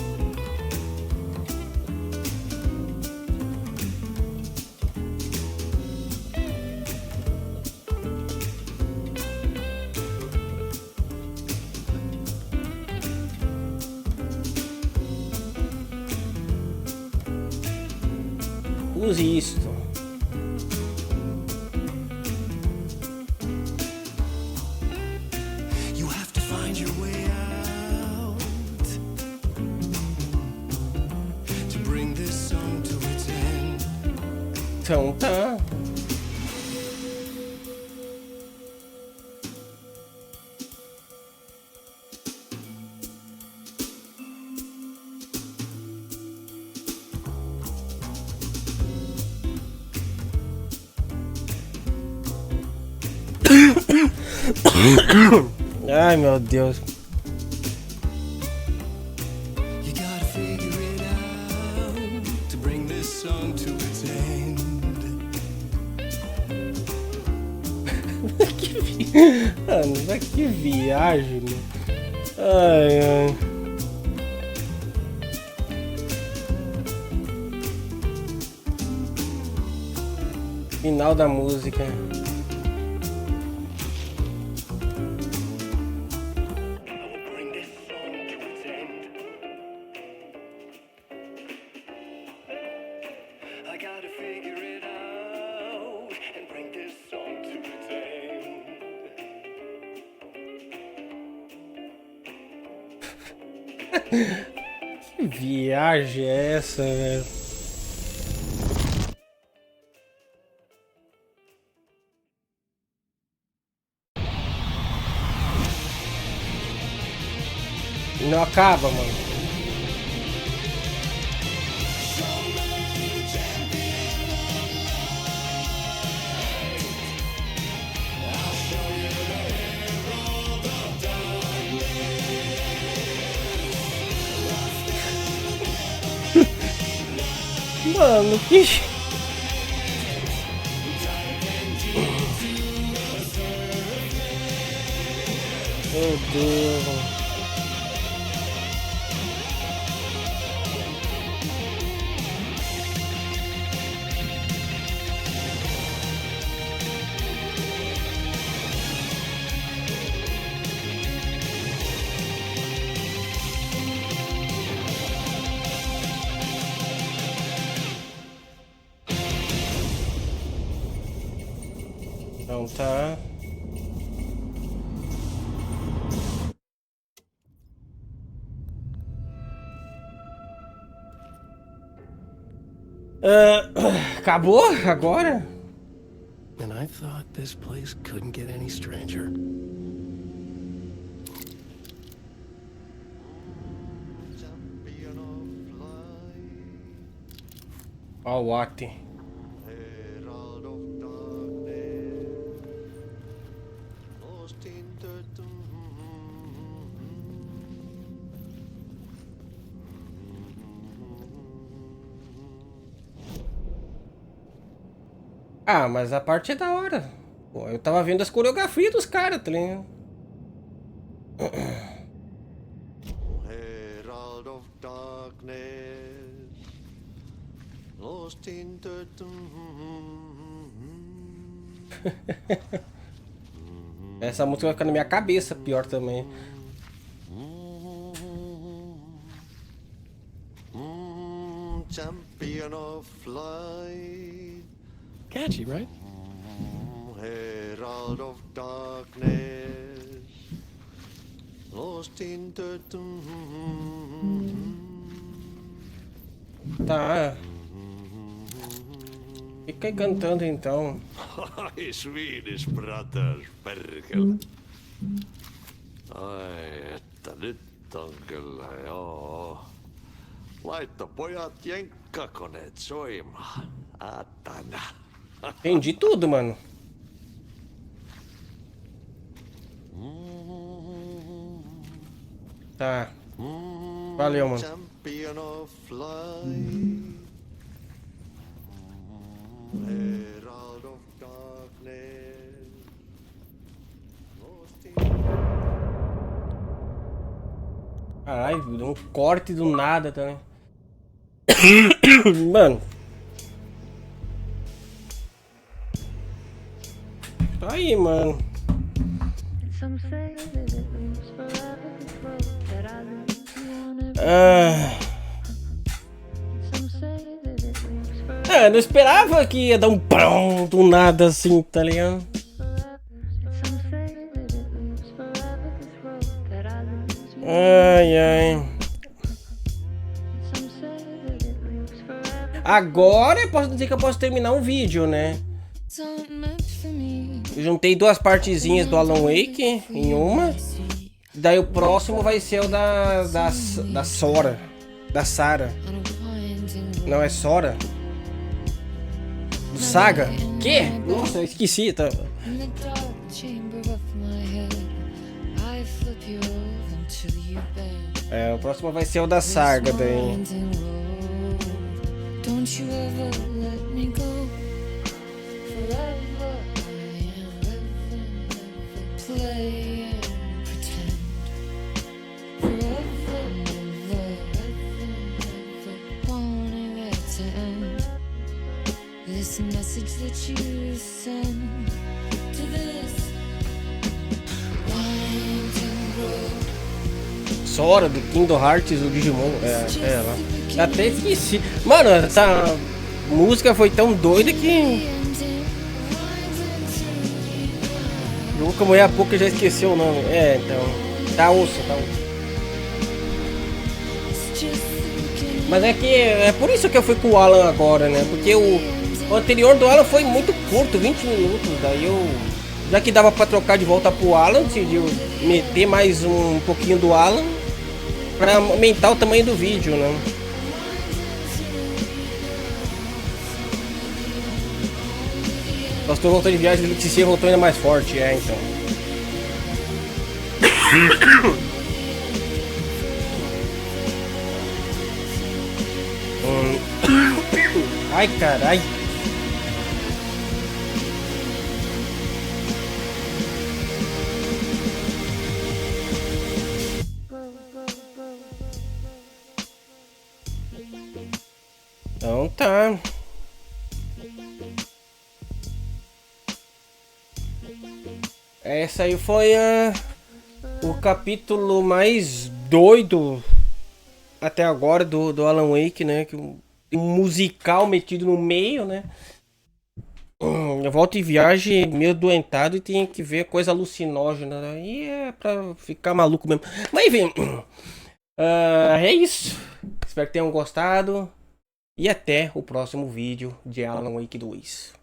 Use isto. You have to find your way out to bring this song to its end. Então tá. Ai, meu Deus. You gotta figure it out to bring this song to its end. Mano, que viagem, mano. Ai, ai. Final da música. Bring this song to its end. I gotta figure it out and bring this song to its end. Que viagem é essa, velho? não acaba, mano. Mano, que... Meu Deus, mano. Então tá. Acabou agora? And I thought this place couldn't get any stranger. Ó, o Ati. Herald of darkness, lost in the Ah, mas a parte é da hora. Pô, eu tava vendo as coreografias dos caras, tá ligado? Herald of darkness, lost in the Essa música vai ficar na minha cabeça, pior também. champion of light, Catchy, right? herald of darkness, lost in the Tá. Fica aí cantando então. Ai, Swedish brothers, perkele. Ai, että nyt on kyllä, joo. Laitto pojat jenkkakoneet soimaan. Atana. Entendi tudo, mano. Tá. Valeu, mano. Champion of light, herald of darkness, lost in Caralho, deu um corte do nada também. Mano. Tá aí, mano. Eu não esperava que ia dar um pão do nada assim, tá ligado? Ai, ai. Agora eu posso dizer que eu posso terminar um vídeo, né? Eu juntei duas partezinhas do Alan Wake em uma. Daí o próximo vai ser o da Sora. Da Sarah. Não, é Sora. Do Saga. Que? Nossa, eu esqueci. Tá? É, o próximo vai ser o da Saga daí. Don't you ever let me go. Forever I am living, play and pretend. Forever, never, wanting it to end. This message that you send to this winding road. Sora do Kingdom Hearts, o Digimon. É lá. Até esqueci. Mano, essa música foi tão doida que jogou como é a pouco já esqueceu o nome. É, então. Tá osso, tá osso. Mas é que é por isso que eu fui com o Alan agora, né? Porque o anterior do Alan foi muito curto, 20 minutos. Daí eu, já que dava pra trocar de volta pro Alan, decidi meter mais um pouquinho do Alan. pra aumentar o tamanho do vídeo, né? Pastor voltou de viagem, ele se voltou ainda mais forte, então. Ai, carai. Então tá. Essa aí foi o capítulo mais doido até agora do Alan Wake, né? Que um musical metido no meio, né? Eu volto em viagem meio doentado e tinha que ver coisa alucinógena, né? E é pra ficar maluco mesmo. Mas enfim, é isso. Espero que tenham gostado. E até o próximo vídeo de Alan Wake 2.